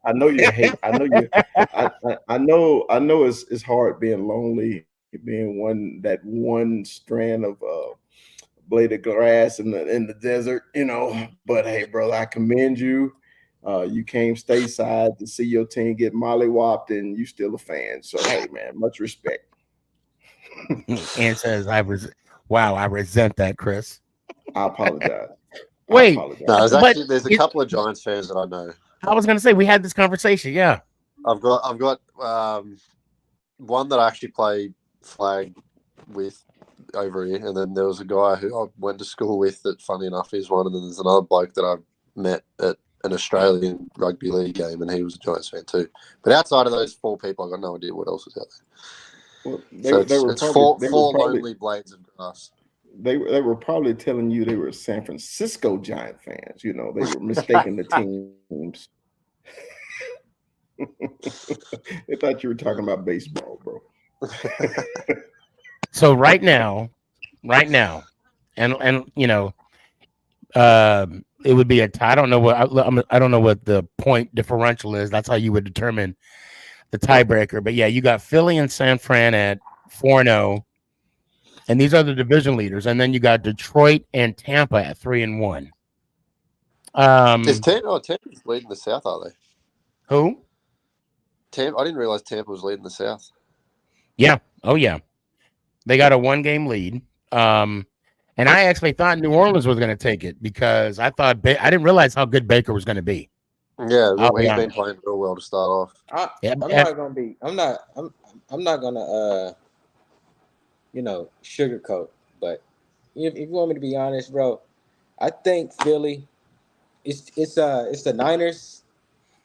I know you hate. I know it's hard being lonely, being one strand of blade of grass in the desert, But hey, brother, I commend you. You came stateside to see your team get mollywopped, and you still a fan. So hey, man, much respect. And says, I resent that, Chris. I apologize. Wait, no, there's a couple of Giants fans that I know. I was going to say we had this conversation. Yeah, I've got one that I actually play flag with over here, and then there was a guy who I went to school with that, funny enough, is one, and then there's another bloke that I met at an Australian rugby league game, and he was a Giants fan too. But outside of those 4 people, I got no idea what else was out there. Well, it's four lonely blades of grass. They were probably telling you they were San Francisco Giant fans. They were mistaking the teams. They thought you were talking about baseball, bro. So right now, and it would be a tie. I don't know what the point differential is. That's how you would determine the tiebreaker. But yeah, you got Philly and San Fran at 4-0, and these are the division leaders. And then you got Detroit and Tampa at 3-1. Tampa's leading the South, are they? Who? Tampa. I didn't realize Tampa was leading the South. Yeah. Oh, yeah. They got a 1-game lead. And I actually thought New Orleans was going to take it because I thought I didn't realize how good Baker was going to be. Yeah, he's been playing real well to start off. I'm not gonna sugarcoat, but if you want me to be honest, bro, I think Philly, it's the Niners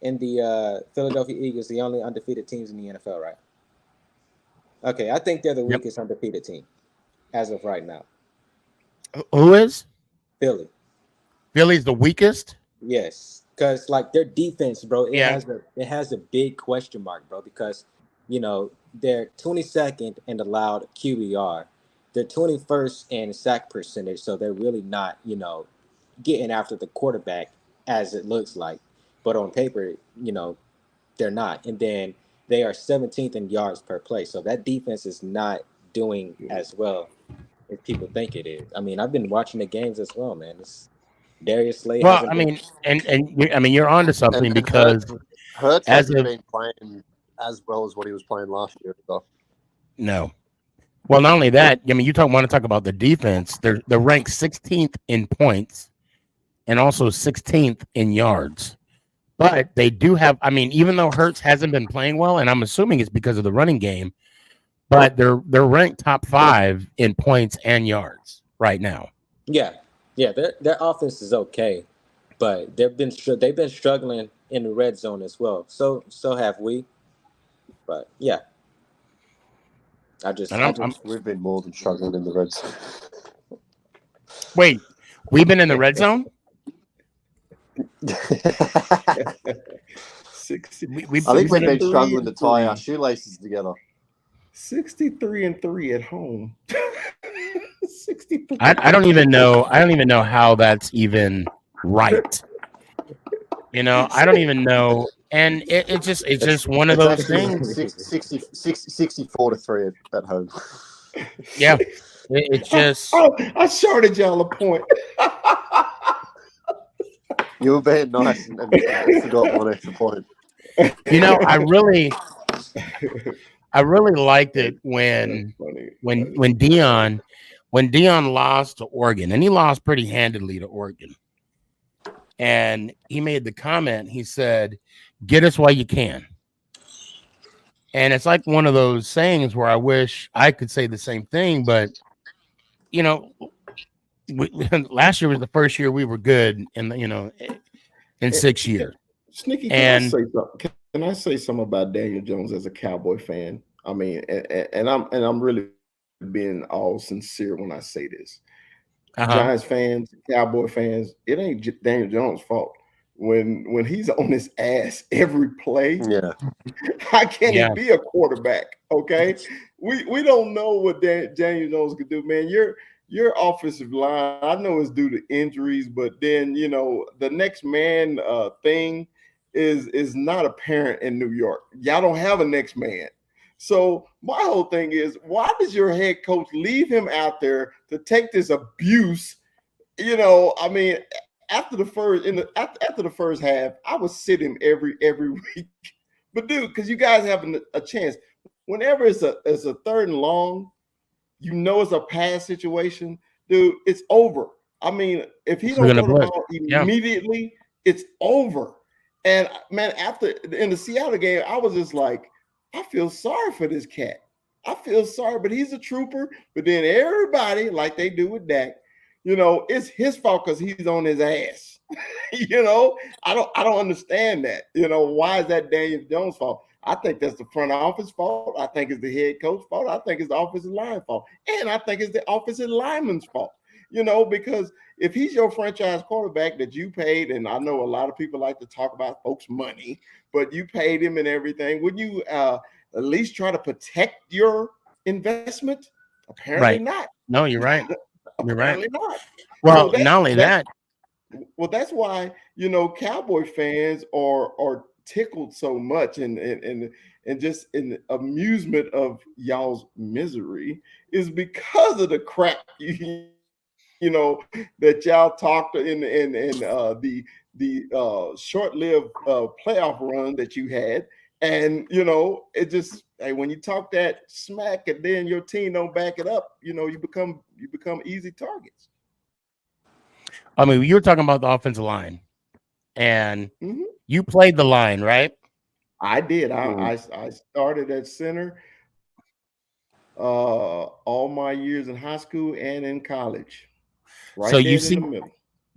and the Philadelphia Eagles, the only undefeated teams in the NFL, right? Okay, I think they're the weakest undefeated team as of right now. Who is? Philly. Philly's the weakest? Yes, because like their defense, bro, it has a big question mark, bro, because they're 22nd in allowed QBR, they're 21st in sack percentage, so they're really not getting after the quarterback as it looks like, but on paper they're not, and then they are 17th in yards per play, so that defense is not doing as well as people think it is. I mean, I've been watching the games as well, man. Darius Slay. Well, I mean, you're onto something because Hurts hasn't been playing as well as what he was playing last year. So. No. Well, not only that, I mean, want to talk about the defense. They're ranked 16th in points and also 16th in yards. But they do have, I mean, even though Hurts hasn't been playing well, and I'm assuming it's because of the running game, but they're ranked top 5 in points and yards right now. Yeah, their offense is okay, but they've been struggling in the red zone as well. So have we. But yeah, we've been more than struggling in the red zone. Wait, we've been in the red zone? 60. I think we've been struggling to tie our shoelaces together. 63-3 at home. 63. I don't even know. I don't even know how that's even right. I don't even know. And it's just one of those things. 64-3 at home. Yeah. It's just. I shorted y'all a point. You were being nice and forgot one extra point. I really liked it when Deion lost to Oregon, and he lost pretty handedly to Oregon. And he made the comment, he said, "Get us while you can." And it's like one of those sayings where I wish I could say the same thing, but last year was the first year we were good in 6 years. Sneaky, can I say something about Daniel Jones as a Cowboy fan? I mean, and I'm really being all sincere when I say this. Giants fans, Cowboy fans, it ain't Daniel Jones' fault. When he's on his ass every play, how can he be a quarterback? Okay, we don't know what Daniel Jones could do, man. Your offensive line, I know it's due to injuries, but then the next man thing is not apparent in New York. Y'all don't have a next man. So my whole thing is, why does your head coach leave him out there to take this abuse? I mean, after the first half, I would sit him every week. But dude, because you guys have a chance. Whenever it's a 3rd and long, it's a pass situation, dude, it's over. I mean, if he don't throw the ball immediately, it's over. And man, in the Seattle game, I was just like, I feel sorry for this cat. I feel sorry, but he's a trooper. But then everybody, like they do with Dak, it's his fault because he's on his ass. I don't understand that. Why is that Daniel Jones' fault? I think that's the front office fault. I think it's the head coach fault. I think it's the offensive line fault. And I think it's the offensive lineman's fault. Because if he's your franchise quarterback that you paid, and I know a lot of people like to talk about folks' money, but you paid him and everything, wouldn't you at least try to protect your investment? Apparently not. No, you're right. Apparently not. Well, not only that. Well, that's why, Cowboy fans are tickled so much and just in amusement of y'all's misery is because of the crap you know, that y'all talked in the short-lived playoff run that you had. And you know, it just, hey, when you talk that smack and then your team don't back it up, you know, you become easy targets. I mean, you were talking about the offensive line, and you played the line, right? I did. I started at center all my years in high school and in college. Right so there you see, in the middle.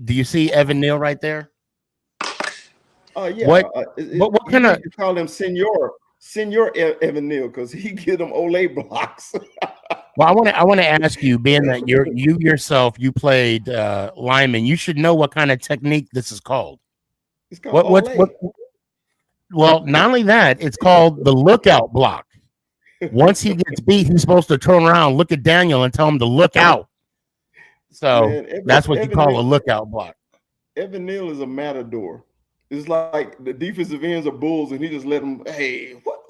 do you see Evan Neal right there? Yeah. What kind of call him Senor Evan Neal because he get them Olay blocks. Well, I want to ask you, being that you yourself played lineman, you should know what kind of technique this is called. It's called what? Well, not only that, it's called the lookout block. Once he gets beat, he's supposed to turn around, look at Daniel, and tell him to look out. So man, that's what you call a lookout block. Evan Neal is a matador. It's like the defensive ends are bulls, and he just let them. Hey, what?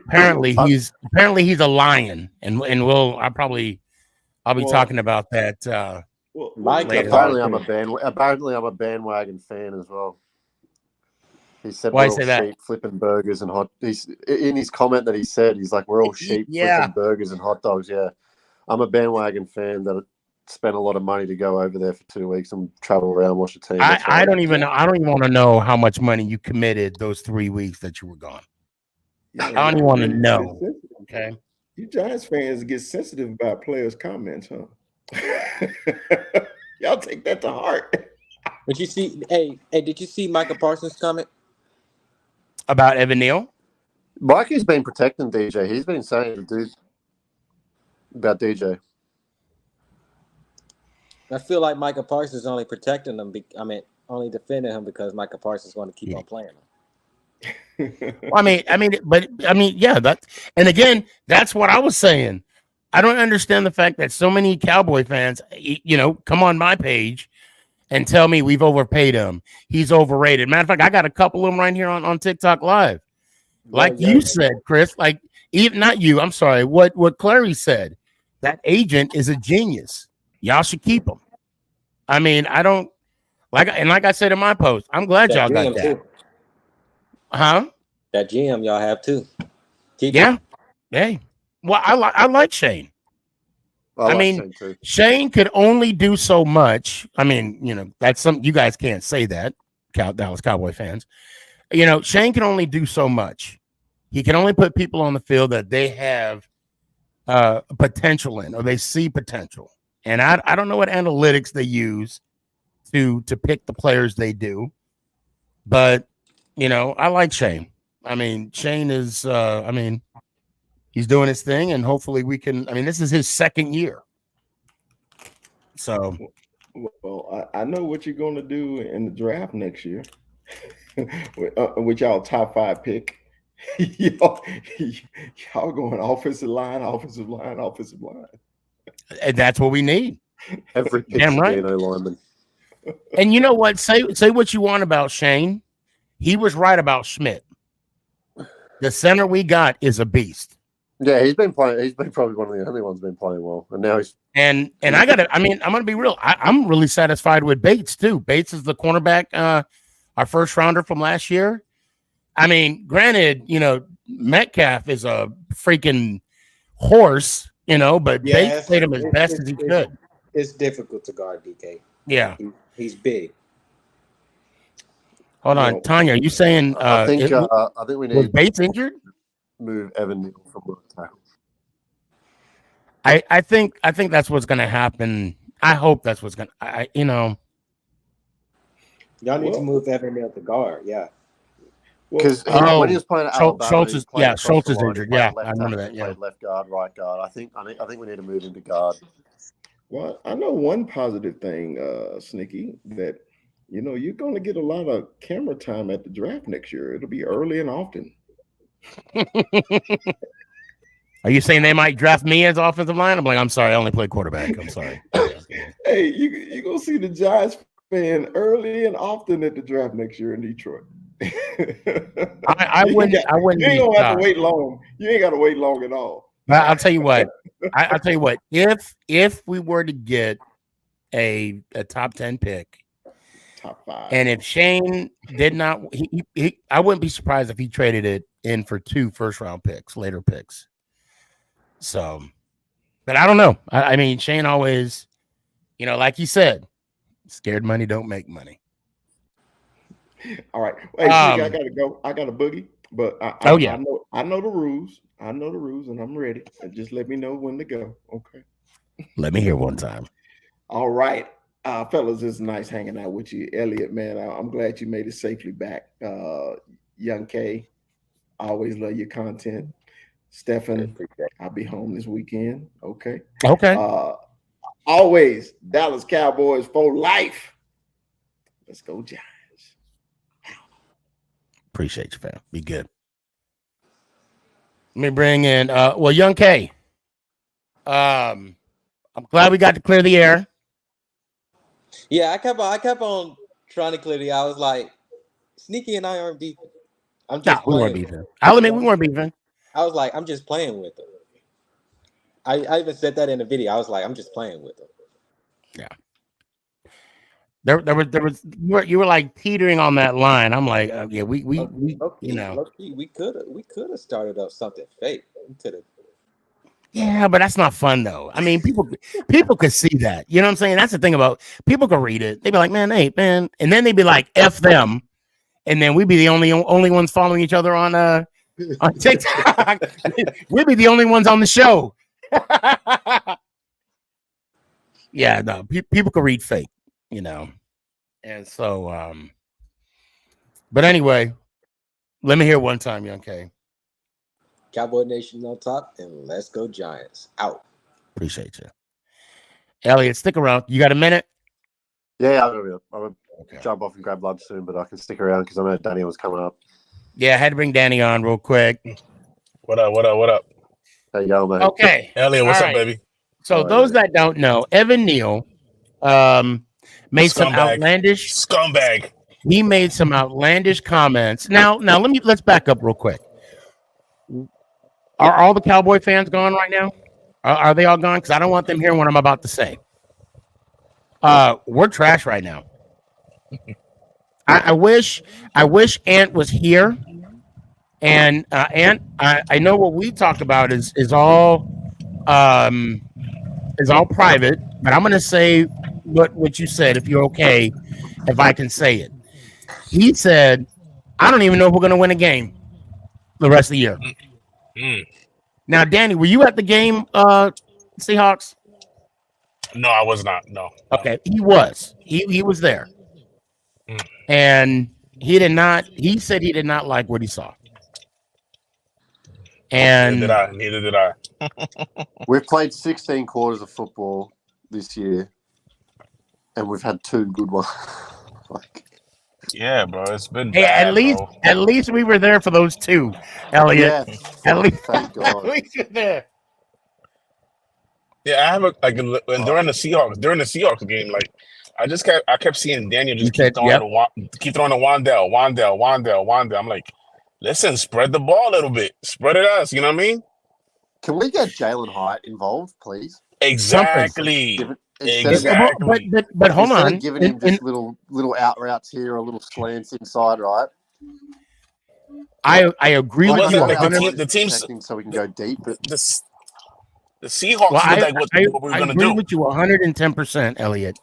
Apparently he's a lion, and I'll be talking about that. Later. Apparently I'm a bandwagon fan as well. He said Why we're all sheep flipping burgers and hot. He's in his comment that he said he's like we're all sheep flipping burgers and hot dogs. Yeah, I'm a bandwagon fan that spent a lot of money to go over there for 2 weeks and travel around, watch the team. I don't even want to know how much money you committed those 3 weeks that you were gone. I don't even want to know. Okay, you Giants fans get sensitive about players' comments, huh? Y'all take that to heart. But you see, hey, did you see Micah Parsons' comment about Evan Neal? Mikey's been protecting DJ. He's been saying about DJ. I feel like Micah Parsons is only protecting him. Only defending him because Micah Parsons is going to keep on playing him. Yeah. And again, that's what I was saying. I don't understand the fact that so many Cowboy fans, come on my page and tell me we've overpaid him. He's overrated. Matter of fact, I got a couple of them right here on TikTok Live. You said, Chris, not you. I'm sorry. What Clary said. That agent is a genius. Y'all should keep him. I mean, I don't like I said in my post, I'm glad y'all got that. Too. Huh? That GM y'all have too. Keep him. Hey. Well, I like Shane. Shane could only do so much. I mean, that's something you guys can't say that, Dallas Cowboy fans. Shane can only do so much. He can only put people on the field that they have potential in, or they see potential. And I don't know what analytics they use to pick the players they do, but I like Shane. I mean, Shane is he's doing his thing, and hopefully we can. I mean, this is his second year. So, well, I know what you're going to do in the draft next year, with y'all top 5 pick. y'all going offensive line. And that's what we need. Every damn right. Lineman. And you know what? Say what you want about Shane. He was right about Schmidt. The center we got is a beast. Yeah, he's been playing. He's been probably one of the only ones been playing well, and now he's. And I'm gonna be real. I'm really satisfied with Bates too. Bates is the cornerback, our first rounder from last year. I mean, granted, Metcalf is a freaking horse, but Bates played him as best as he could. It's difficult to guard DK. Yeah, he's big. Hold on, Tanya. Are you saying? I think we need. Was Bates injured? Move Evan Neal from left tackle. I think that's what's going to happen. I hope that's what's going to. Y'all need to move Evan Neal to guard. Yeah. Because when he was playing at Alabama, Schultz is injured. Yeah, I remember that. Yeah, left guard, right guard. I think we need to move him to guard. Well, I know one positive thing, Sneaky, that you're going to get a lot of camera time at the draft next year. It'll be early and often. Are you saying they might draft me as offensive line? I'm like, I'm sorry, I only play quarterback. I'm sorry. Hey, you're going to see the Giants fan early and often at the draft next year in Detroit. I wouldn't. You ain't gonna have to wait long. You ain't got to wait long at all. I'll tell you what. I'll tell you what. If we were to get a top 10 pick, top 5, and if Shane did not, I wouldn't be surprised if he traded it in for 2 first-round picks, later picks. So, but I don't know. I mean, Shane always, like he said, scared money don't make money. All right. Hey, I gotta go. I got a boogie, but I know the rules. I know the rules, and I'm ready. And just let me know when to go. Okay. Let me hear one time. All right, fellas, it's nice hanging out with you, Elliot. Man, I'm glad you made it safely back. Young K, I always love your content. Stefan, I'll be home this weekend. Okay. Always Dallas Cowboys for life. Let's go, Giants. Appreciate you, fam. Be good. Let me bring in Young K. I'm glad we got to clear the air. Yeah, I kept on trying to clear the air. I was like, Sneaky and I aren't beefing. I'm just we weren't beefing. I'll admit we weren't beefing. I was like, I'm just playing with them. I even said that in the video. I was like, I'm just playing with them. Yeah. There was you were like teetering on that line. I'm like, we could have started up something fake. We could have. Yeah, but that's not fun though. I mean, people could see that. You know what I'm saying? That's the thing about people could read it. They'd be like, man, and then they'd be like, F them, and then we'd be the only ones following each other on TikTok. We'd be the only ones on the show. Yeah, no, people could read fake, and so but anyway, let me hear one time, Young K. Cowboy Nation on top, and let's go Giants. Out. Appreciate you. Elliot, stick around. You got a minute? Yeah, I'll jump off and grab lunch soon, but I can stick around because I know Danny was coming up. Yeah, I had to bring Danny on real quick. What up? How you going, man? Okay. Elliot, what's up, baby? So those that don't know, Evan Neal made some outlandish scumbag. He made some outlandish comments. Now let's back up real quick. Are all the Cowboy fans gone right now? Are they all gone? Because I don't want them hearing what I'm about to say. We're trash right now. I wish Ant was here. And Ant, I know what we talked about is all private, but I'm gonna say what you said, if you're okay, if I can say it. He said, I don't even know if we're gonna win a game the rest of the year. Now, Danny, were you at the game, Seahawks? No, I was not. No. Okay, he was. He was there. And he said he did not like what he saw. And neither did I. We've played 16 quarters of football this year, and we've had 2 good ones. Yeah, bro, it's been bad, at least we were there for those 2, Elliot. Yeah, at least, thank God. at least you're there. Yeah, I have during the Seahawks game, like I kept seeing Daniel just keep throwing to Wandell. I'm like, listen, spread the ball a little bit, spread it out. You know what I mean? Can we get Jalen Hyatt involved, please? Exactly. But hold on. Giving him just little out routes here, or little slants inside, right? I agree with you. The team's so we can go deep, but the Seahawks what we're going to do. I agree with you 110%, Elliot.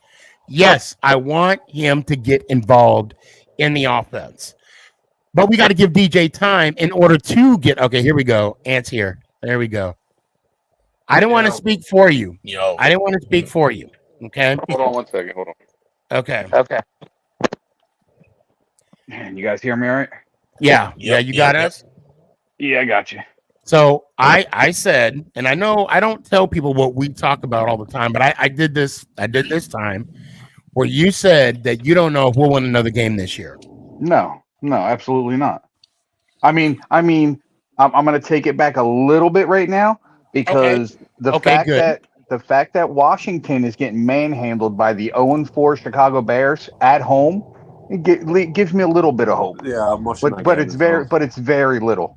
Yes, I want him to get involved in the offense. But we got to give DJ time in order to get. Okay, here we go. Ant's here. There we go. I didn't want to speak for you. I didn't want to speak for you. Okay. Hold on one second. Hold on. Okay. Man, you guys hear me all right? Yeah. You got us? Yeah, I got you. So I said, and I know I don't tell people what we talk about all the time, but I did this time where you said that you don't know if we'll win another game this year. No, absolutely not. I mean, I'm going to take it back a little bit right now because the fact that Washington is getting manhandled by the 0-4 Chicago Bears at home, it gives me a little bit of hope. Yeah, I'm watching but it's very little.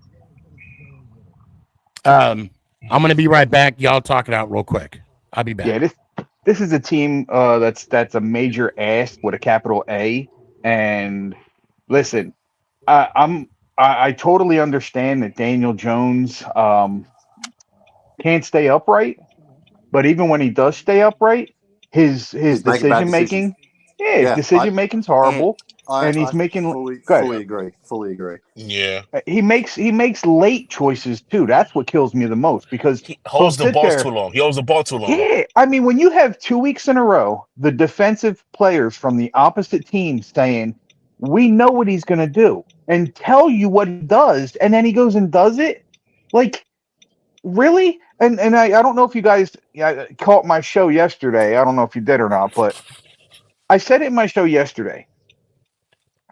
I'm gonna be right back. Y'all talk it out real quick. I'll be back. Yeah, this is a team that's a major ass with a capital A. And listen, I totally understand that Daniel Jones can't stay upright, but even when he does stay upright, his He's making bad decision decisions. making, his decision making's horrible, and he's making fully agree. Fully agree. Yeah. He makes late choices too. That's what kills me the most because He he'll holds the sit ball there. too long. He holds the ball too long. Yeah, I mean, when you have 2 weeks in a row, the defensive players from the opposite team saying, "We know what he's going to do," and tell you what he does, and then he goes and does it, like really? And I don't know if you guys caught my show yesterday. I don't know if you did or not, but I said it in my show yesterday.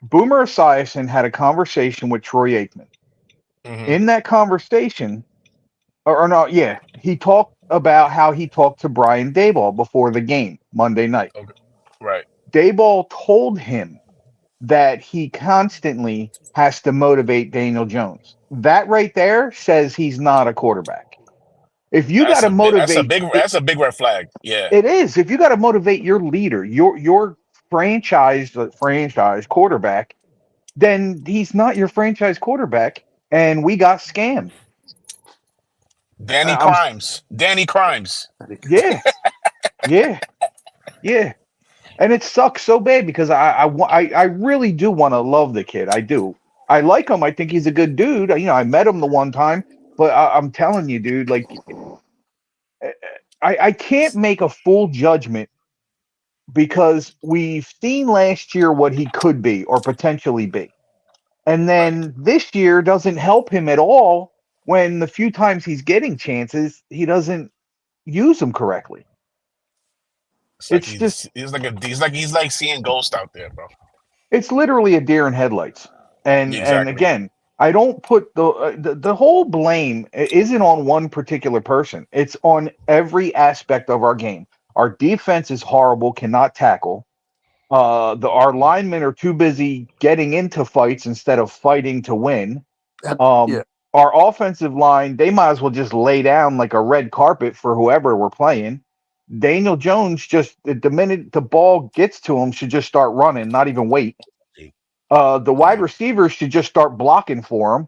Boomer Esiason had a conversation with Troy Aikman. Mm-hmm. In that conversation, or no, yeah, he talked about how he talked to Brian Daboll before the game Monday night. Okay. Right. Daboll told him that he constantly has to motivate Daniel Jones. That right there says he's not a quarterback. If you got to motivate, that's a big red flag. Yeah, it is. If you got to motivate your leader, your franchise quarterback, then he's not your franchise quarterback, and we got scammed. Danny Crimes. Yeah, yeah. And it sucks so bad because I really do want to love the kid. I do. I like him. I think he's a good dude. I met him the one time, but I'm telling you, dude, like I can't make a full judgment because we've seen last year what he could be or potentially be. And then this year doesn't help him at all when the few times he's getting chances, he doesn't use them correctly. He's like seeing ghosts out there, bro. It's literally a deer in headlights. And exactly. Again, I don't put the whole blame isn't on one particular person. It's on every aspect of our game. Our defense is horrible, cannot tackle. Our linemen are too busy getting into fights instead of fighting to win. Our offensive line, they might as well just lay down like a red carpet for whoever we're playing. Daniel Jones, just the minute the ball gets to him, should just start running, not even wait. The wide receivers should just start blocking for him.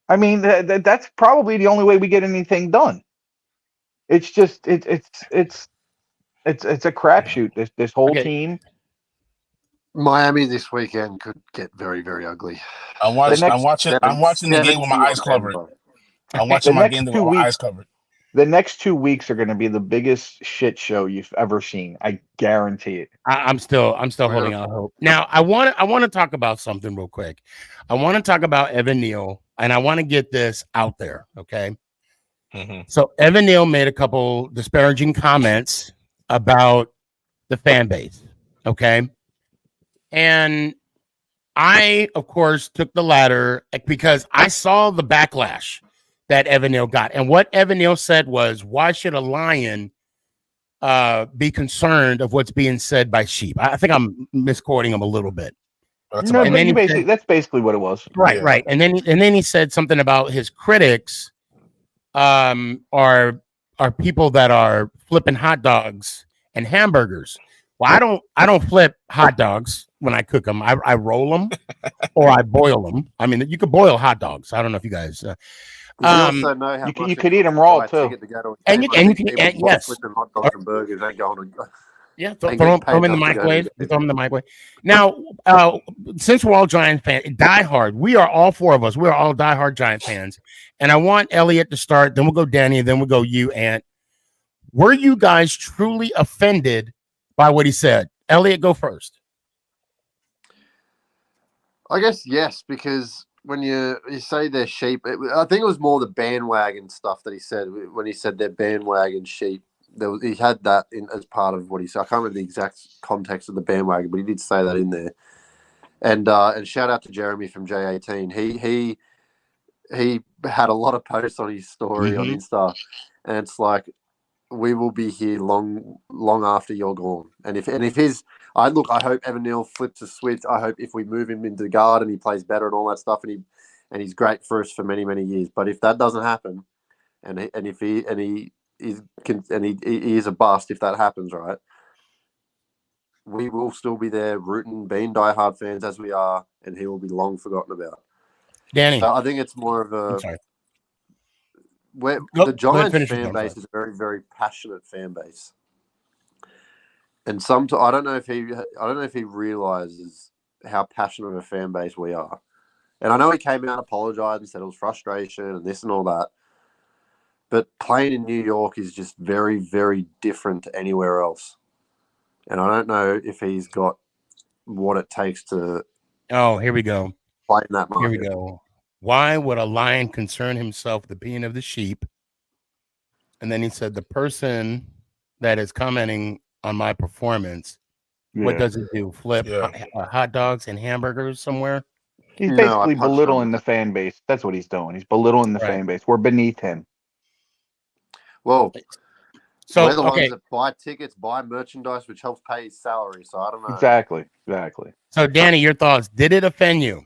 I mean, that's probably the only way we get anything done. It's just it's a crapshoot. This whole team. Miami this weekend could get very, very ugly. I'm watching the game with my eyes covered. I'm watching my game with my eyes covered. The next 2 weeks are going to be the biggest shit show you've ever seen. I guarantee it. I'm still holding out hope. Now, I want to talk about something real quick. I want to talk about Evan Neal, and I want to get this out there. Okay. Mm-hmm. So Evan Neal made a couple disparaging comments about the fan base. Okay. And I, of course, took the latter because I saw the backlash that Evan Neal got. And what Evan Neal said was, why should a lion be concerned of what's being said by sheep? I think I'm misquoting him a little bit. That's basically what it was. Right, yeah. Right. And then he said something about his critics are people that are flipping hot dogs and hamburgers. Well, I don't flip hot dogs when I cook them. I roll them or I boil them. I mean, you could boil hot dogs. I don't know if you guys. You could eat them raw too. And you can yes. Hot dogs and burgers ain't going to. Yeah, throw them in the microwave. Throw them in the microwave. Now, since we're all Giant fans, diehard, we are all four of us. We are all diehard Giant fans, and I want Elliot to start. Then we'll go Danny. Then we'll go you, Ant. Were you guys truly offended by what he said? Elliot, go first. I guess yes, because when you say they're sheep, I think it was more the bandwagon stuff that he said when he said they're bandwagon sheep. He had that as part of what he said. I can't remember the exact context of the bandwagon, but he did say that in there. And shout out to Jeremy from J18. He had a lot of posts on his story on Insta, and it's like, we will be here long after you're gone. And if I hope Evan Neal flips a switch. I hope if we move him into the guard and he plays better and all that stuff, and he's great for us for many, many years. But if that doesn't happen, and he is a bust if that happens, right? We will still be there rooting, being diehard fans as we are, and he will be long forgotten about. Danny, so I think it's more of a. I'm sorry. The Giants fan base is a very, very passionate fan base, and I don't know if he realizes how passionate of a fan base we are. And I know he came out, apologized, and said it was frustration and this and all that. But playing in New York is just very, very different to anywhere else. And I don't know if he's got what it takes to. Oh, here we go. Play in that market. Here we go. Why would a lion concern himself with the being of the sheep? And then he said, the person that is commenting on my performance, what does it do? Flip hot dogs and hamburgers somewhere? He's basically belittling the fan base. That's what he's doing. He's belittling the fan base. We're beneath him. Well, so we're the ones that buy tickets, buy merchandise, which helps pay his salary. So I don't know. Exactly. So, Danny, your thoughts? Did it offend you?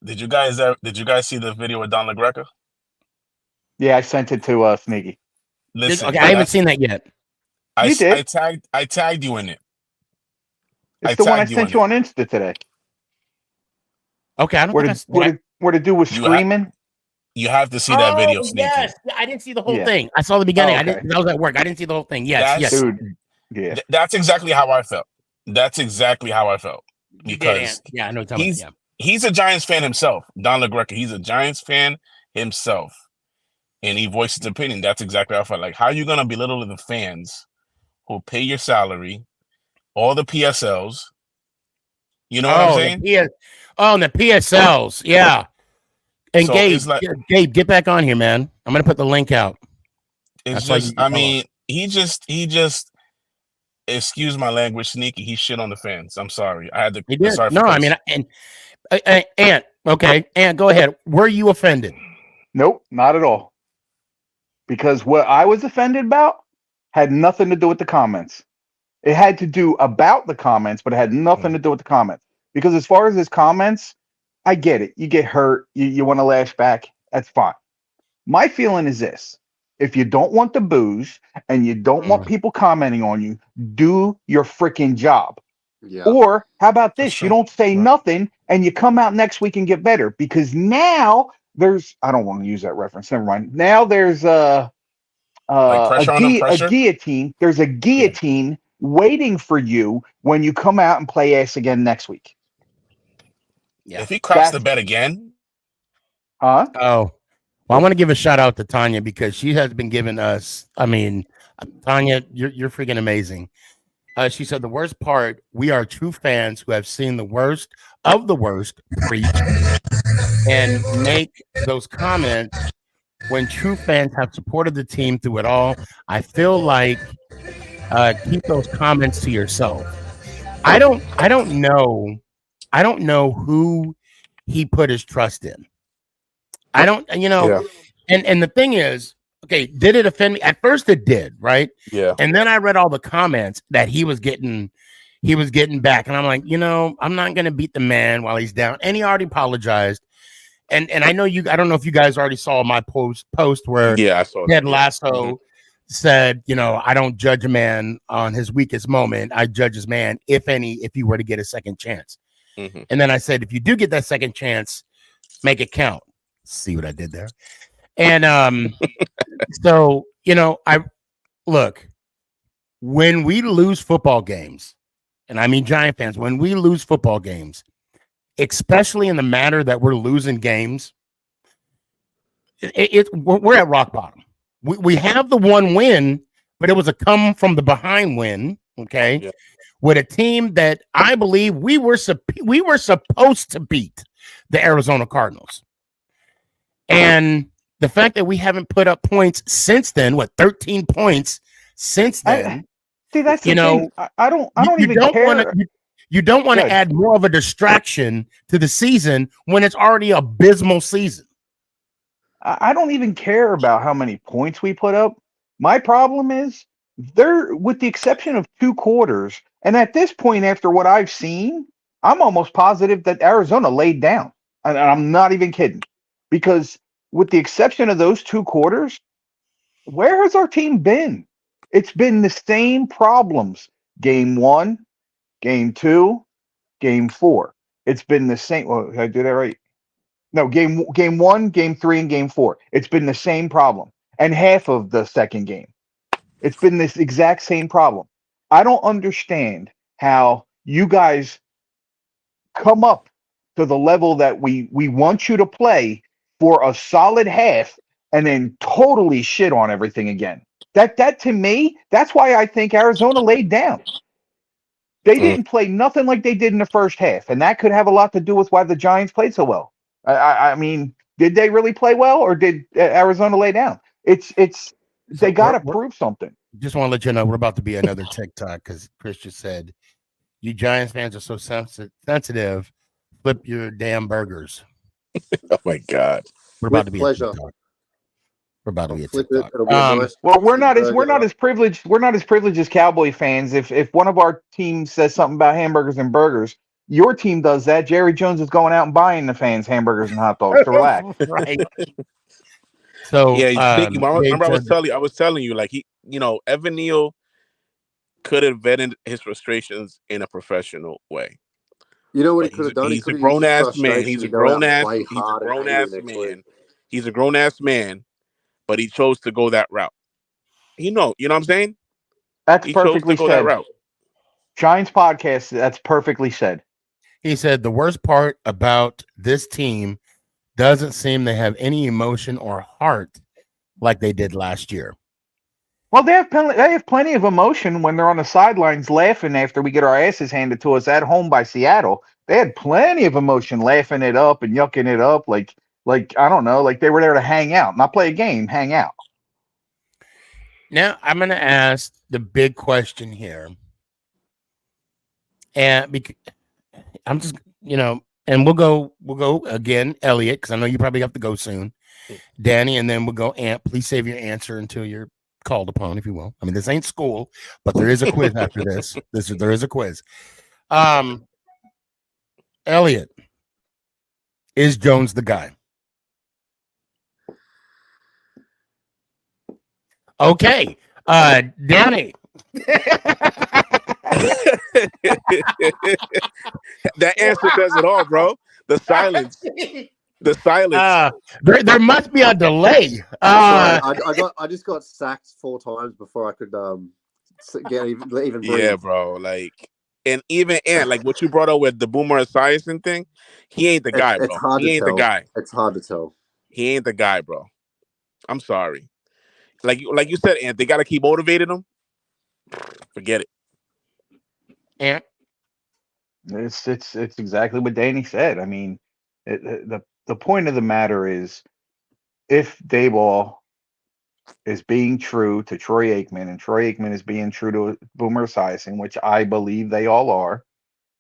Did you guys see the video with Don LaGreca? Yeah, I sent it to Sneaky. Listen, I haven't seen that yet. I tagged you in it. It's the one I sent you on Insta today. Okay, I don't where the dude was screaming. You have to see that video, Sneaky. Yes, I didn't see the whole thing. I saw the beginning. Oh, okay. I was at work. I didn't see the whole thing. Yes. Dude. Yeah. That's exactly how I felt. Because I know. He's a Giants fan himself. Don LaGreca, he's a Giants fan himself. And he voiced his opinion. That's exactly how I felt. Like, how are you going to belittle the fans who pay your salary, all the PSLs? You know what I'm saying? The PSLs. Yeah. And so Gabe, get back on here, man. I'm going to put the link out. It's just, he just, excuse my language, Sneaky. He shit on the fans. I'm sorry. I had to. He did. Ant, okay. Ant, go ahead. Were you offended? Nope, not at all. Because what I was offended about had nothing to do with the comments. It had to do about the comments, but it had nothing to do with the comments. Because as far as his comments, I get it. You get hurt. You want to lash back. That's fine. My feeling is this. If you don't want the booze and you don't want people commenting on you, do your freaking job. Yeah. Or how about this? You don't say nothing and you come out next week and get better. Because now I don't want to use that reference. Never mind. Now there's a guillotine. There's a guillotine waiting for you when you come out and play ass again next week. Yeah. If he cracks the bet again. Huh? Oh. Well, I want to give a shout out to Tanya because she has been giving us. Tanya, you're freaking amazing. She said the worst part, we are true fans who have seen the worst of the worst preach and make those comments when true fans have supported the team through it all. I feel like keep those comments to yourself. I don't know who he put his trust in. I don't, and the thing is, okay, did it offend me? At first it did, right? Yeah. And then I read all the comments that he was getting back. And I'm like, I'm not going to beat the man while he's down. And he already apologized. And I know I don't know if you guys already saw my post where I saw Ted Lasso said, I don't judge a man on his weakest moment. I judge his man, if he were to get a second chance. Mm-hmm. And then I said, if you do get that second chance, make it count. See what I did there? And so, I look, when we lose football games, and I mean Giant fans, when we lose football games, especially in the matter that we're losing games, we're at rock bottom. We have the one win, but it was a come from the behind win, okay? Yeah. With a team that I believe we were supposed to beat, the Arizona Cardinals. And the fact that we haven't put up points since then, 13 points since then? See, that's the thing. I don't even care. You don't want to add more of a distraction to the season when it's already an abysmal season. I don't even care about how many points we put up. My problem is with the exception of 2 quarters, and at this point, after what I've seen, I'm almost positive that Arizona laid down. And I'm not even kidding. Because with the exception of those 2 quarters, where has our team been? It's been the same problems. Game 1, game 2, game 4. It's been the same. Well, did I do that right? No, game 1, game 3, and game 4. It's been the same problem. And half of the second game. It's been this exact same problem. I don't understand how you guys come up to the level that we want you to play for a solid half and then totally shit on everything again. That to me, that's why I think Arizona laid down. They didn't play nothing like they did in the first half, and that could have a lot to do with why the Giants played so well. I mean, did they really play well, or did Arizona lay down? They got to prove something. Just want to let you know we're about to be another TikTok because Chris just said, "You Giants fans are so sensitive. Flip your damn burgers." Oh my God! We're about to be a TikTok. We're about to be a TikTok. Well, we're not as privileged. We're not as privileged as Cowboy fans. If one of our teams says something about hamburgers and burgers, your team does that. Jerry Jones is going out and buying the fans hamburgers and hot dogs. So relax. Right. So Sneaky, remember I was telling you, like Evan Neal could have vented his frustrations in a professional way. You know what he could have done? He's a grown ass man. He's a grown ass man. He's a grown ass man, but he chose to go that route. You know what I'm saying? That's perfectly chose to go said. That route. Giants podcast. That's perfectly said. He said the worst part about this team doesn't seem they have any emotion or heart like they did last year. Well, they have plenty of emotion when they're on the sidelines laughing after we get our asses handed to us at home by Seattle. They had plenty of emotion, laughing it up and yucking it up, like I don't know, like they were there to hang out, not play a game, hang out. Now I'm going to ask the big question here, and I'm just and we'll go again, Elliot, because I know you probably have to go soon, Danny, and then we'll go. Ant, please save your answer until you're called upon, if you will. I mean, this ain't school, but there is a quiz after this. There is a quiz. Elliot, is Jones the guy? Okay. Danny. That answer says it all, bro. The silence. The silence. There must be a delay. I just got sacked 4 times before I could get even breathe. Yeah, bro. Like, and even Ant, like what you brought up with the Boomer Esiason thing, he ain't the guy, bro. He ain't the guy. It's hard to tell. He ain't the guy, bro. I'm sorry. Like you said, Ant, they got to keep motivating him. Forget it. Ant. It's exactly what Danny said. I mean, the point of the matter is, if Daboll is being true to Troy Aikman and Troy Aikman is being true to Boomer Esiason, which I believe they all are,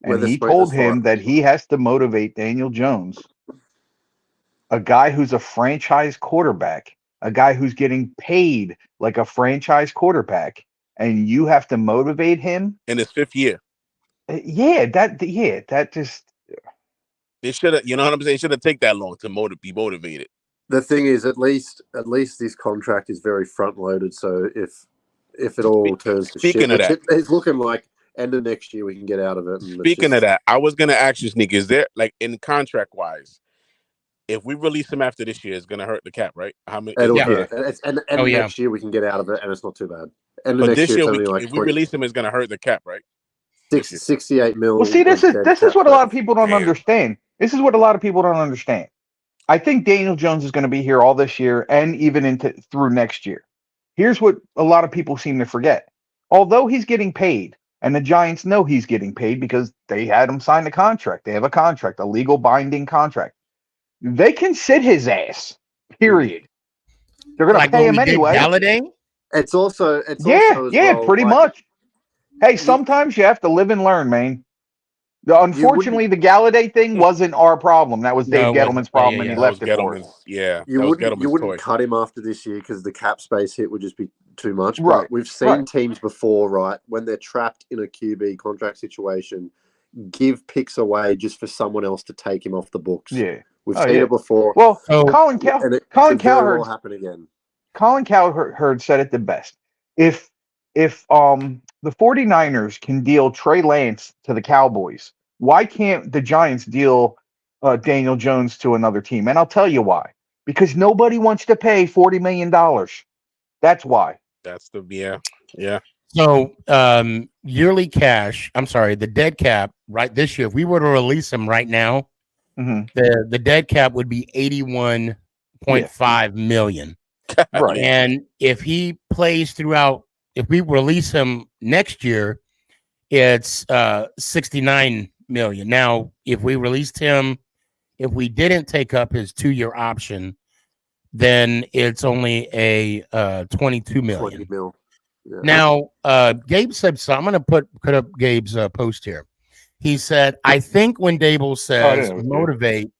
and he told him that he has to motivate Daniel Jones, a guy who's a franchise quarterback, a guy who's getting paid like a franchise quarterback, and you have to motivate him in his 5th year. That just. It should have, you know what I'm saying? It should have taken that long to be motivated. The thing is, at least this contract is very front loaded. So if it all turns to shit, it's looking like end of next year we can get out of it. Speaking of that, I was gonna ask you, Sneak, is there, like, in contract wise, if we release him after this year, it's gonna hurt the cap, right? How many? It'll hurt. And next year we can get out of it, and it's not too bad. But this year, if we release him, it's gonna hurt the cap, right? 68 mil. Well, see, this is what a lot of people don't understand. This is what a lot of people don't understand. I think Daniel Jones is going to be here all this year and even through next year. Here's what a lot of people seem to forget. Although he's getting paid, and the Giants know he's getting paid because they had him sign a contract. They have a contract, a legal binding contract. They can sit his ass, period. They're going to pay him anyway. It's also pretty much. Hey, sometimes you have to live and learn, man. Unfortunately, the Galladay thing wasn't our problem. That was Dave Gettleman's problem, and he left it for us. Yeah, you wouldn't cut him after this year because the cap space hit would just be too much. Right. But we've seen teams before, right, when they're trapped in a QB contract situation, give picks away just for someone else to take him off the books. Yeah. We've seen it before. Well, and it Colin could very well Cowherd happen again. Colin Cowherd said it the best. If the 49ers can deal Trey Lance to the Cowboys, why can't the Giants deal Daniel Jones to another team? And I'll tell you why. Because nobody wants to pay $40 million. That's why. That's yeah. So yearly cash, I'm sorry, the dead cap right this year, if we were to release him right now, the dead cap would be 81.5 million. Right. And if he plays throughout, if we release him next year, it's 69 million. Now, if we released him, if we didn't take up his 2-year option, then it's only a 22 million. 20 mil. Yeah. Now, Gabe said so. I'm going to put up Gabe's post here. He said, I think when Dable says motivate,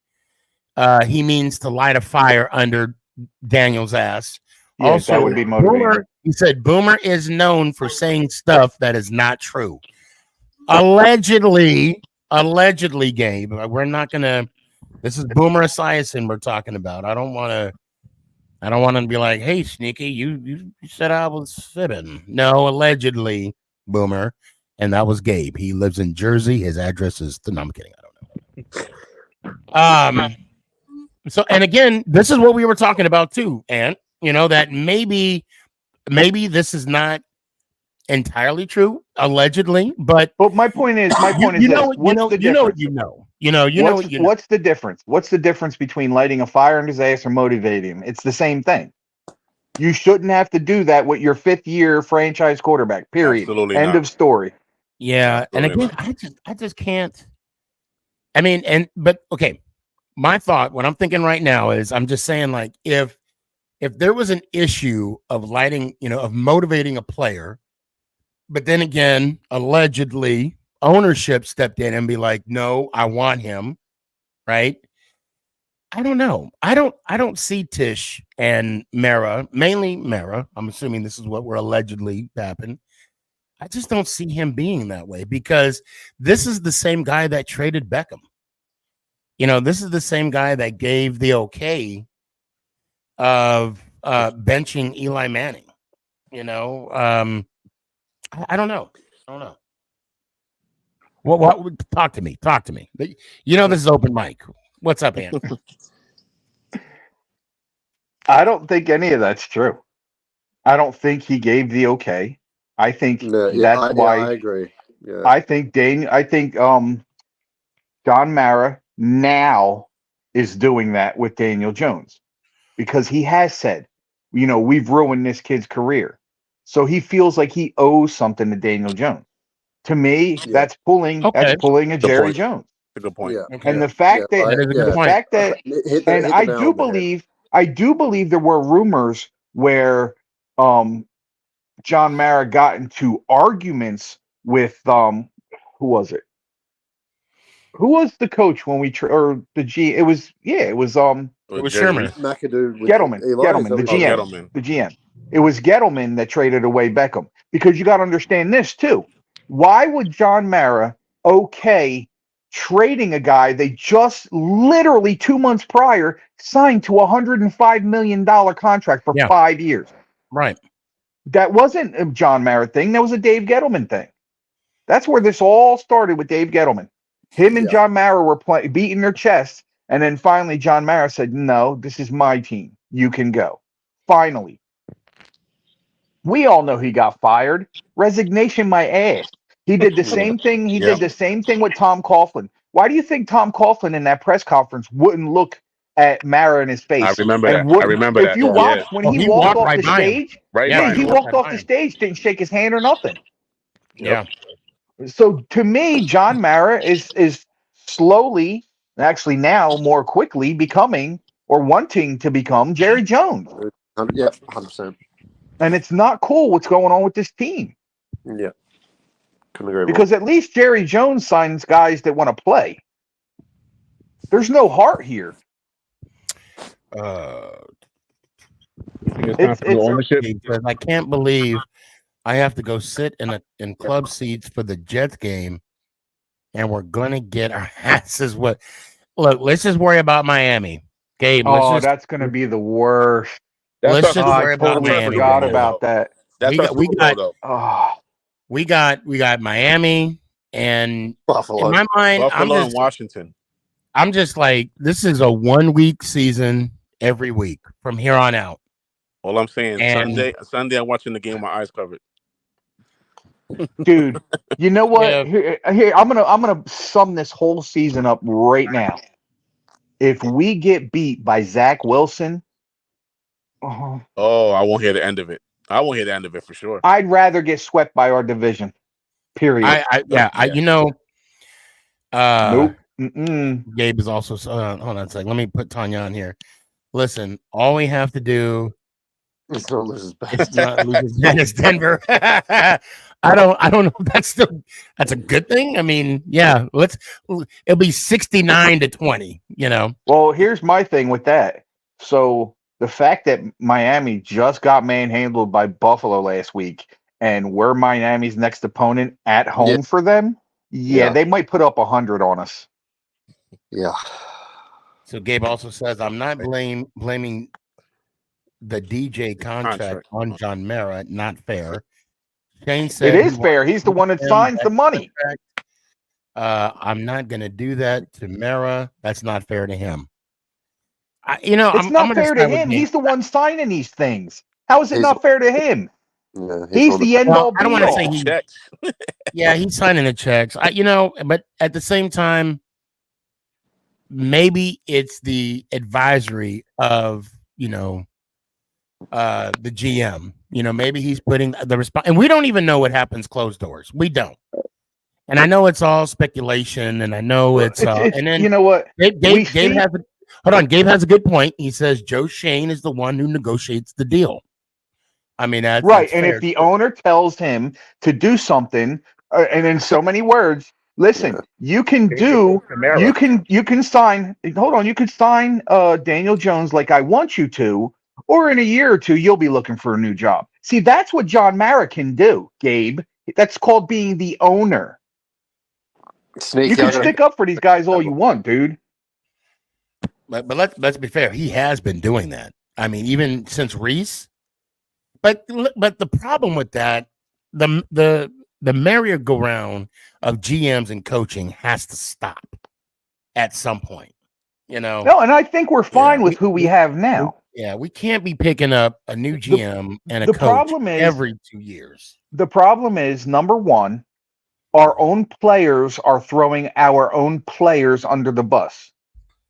he means to light a fire under Daniel's ass. Yeah, also, that would be motivating. He said Boomer is known for saying stuff that is not true. Allegedly, Gabe. We're not gonna. This is Boomer Esiason we're talking about. I don't want to be like, hey, Sneaky, you said I was fibbing. No, allegedly, Boomer, and that was Gabe. He lives in Jersey. His address is. No, I'm kidding. I don't know. So, and again, this is what we were talking about too, and that maybe this is not entirely true, allegedly, but my point is, what's the difference? What's the difference between lighting a fire in his ass or motivating him? It's the same thing. You shouldn't have to do that with your 5th-year franchise quarterback. Period. Absolutely End not. of story. Yeah, Absolutely and again, I just can't. I mean, but okay. My thought, what I'm thinking right now is, I'm just saying, like, if there was an issue of lighting, of motivating a player, but then again, allegedly, ownership stepped in and be like, no, I want him, right? I don't know. I don't see Tish and Mara, mainly Mara. I'm assuming this is what we're allegedly happened. I just don't see him being that way, because this is the same guy that traded Beckham. This is the same guy that gave the okay of benching Eli Manning. I don't know. What? Talk to me. This is open mic. What's up, Ant? I don't think any of that's true. I don't think he gave the okay. I think that's why. I agree. Yeah. I think John Mara now is doing that with Daniel Jones, because he has said, we've ruined this kid's career. So he feels like he owes something to Daniel Jones. To me, that's pulling a Jerry Jones. That's a good point. Yeah. Okay. And the fact that I do believe there were rumors where John Mara got into arguments with who was it? Who was the coach when we or the G? It was Sherman. McAdoo with Gettleman, the GM. Gettleman. The GM. It was Gettleman that traded away Beckham, because you got to understand this too. Why would John Mara trading a guy they just literally 2 months prior signed to a $105 million contract for 5 years? Right. That wasn't a John Mara thing. That was a Dave Gettleman thing. That's where this all started, with Dave Gettleman. Him and John Mara were beating their chests, and then finally John Mara said, no, this is my team. You can go. Finally. We all know he got fired. Resignation my ass. He did the same thing. He did the same thing with Tom Coughlin. Why do you think Tom Coughlin in that press conference wouldn't look at Mara in his face? I remember that. If you watch, when he walked off the stage, he walked off the stage, didn't shake his hand or nothing. Yeah. So to me, John Mara is slowly, actually now more quickly, becoming or wanting to become Jerry Jones. Yeah, 100%. And it's not cool what's going on with this team. Yeah. Couldn't agree more. Because at least Jerry Jones signs guys that want to play. There's no heart here. I can't believe I have to go sit in club seats for the Jets game, and we're gonna get our asses what. Look, let's just worry about Miami. Gabe, that's going to be the worst. Let's just I worry about totally Miami. forgot about that. That's our Super Bowl, though. We got Miami and Buffalo. In my mind, Buffalo and Washington. I'm just like, this is a 1-week season every week from here on out. All I'm saying, Sunday, I'm watching the game with my eyes covered. Dude, you know what? Here, I'm gonna sum this whole season up right now. If we get beat by Zach Wilson, I won't hear the end of it. I won't hear the end of it for sure. I'd rather get swept by our division. Period. You know. Nope. Gabe is also hold on a second. Let me put Tanya on here. Listen, all we have to do is not lose as Denver. I don't know. That's a good thing. I mean, yeah, it'll be 69-20, you know. Well, here's my thing with that. So the fact that Miami just got manhandled by Buffalo last week, and we're Miami's next opponent at home for them, they might put up 100 on us. Yeah. So Gabe also says, I'm not blaming the DJ contract on John Mara. Not fair. Shane said it is fair. He's the one that signs the money. I'm not going to do that to Mara. That's not fair to him. It's not fair to him. He's the one signing these things. How is it not fair to him? Yeah, he's the end all. I don't want to say checks. Yeah, he's signing the checks. But at the same time, maybe it's the advisory of the GM. Maybe he's putting the response, and we don't even know what happens closed doors. We don't. And I know it's all speculation, and I know it's and then you know what? Gabe has a good point. He says Joe Shane is the one who negotiates the deal. I mean, that's right. That's and fair. If the owner tells him to do something, and in so many words, listen, you can sign. Hold on, you can sign Daniel Jones like I want you to, or in a year or two, you'll be looking for a new job. See, that's what John Mara can do, Gabe. That's called being the owner. Sneaky, you can stick up for these guys all you want, dude. But let's be fair. He has been doing that. I mean, even since Reese. But the problem with that, the merry-go-round of GMs and coaching has to stop at some point. No, and I think we're fine with who we have now. We can't be picking up a new GM and a coach every 2 years. The problem is, number one, our own players are throwing our own players under the bus.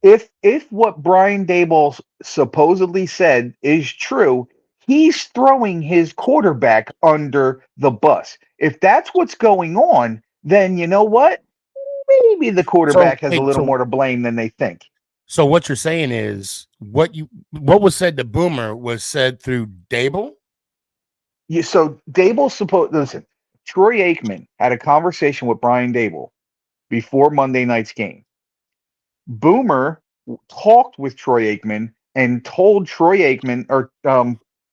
If what Brian Daboll supposedly said is true, he's throwing his quarterback under the bus. If that's what's going on, then you know what? Maybe the quarterback has a little more to blame than they think. So what you're saying is what was said to Boomer was said through Daboll? So Daboll listen, Troy Aikman had a conversation with Brian Daboll before Monday night's game. Boomer talked with Troy Aikman and told Troy Aikman,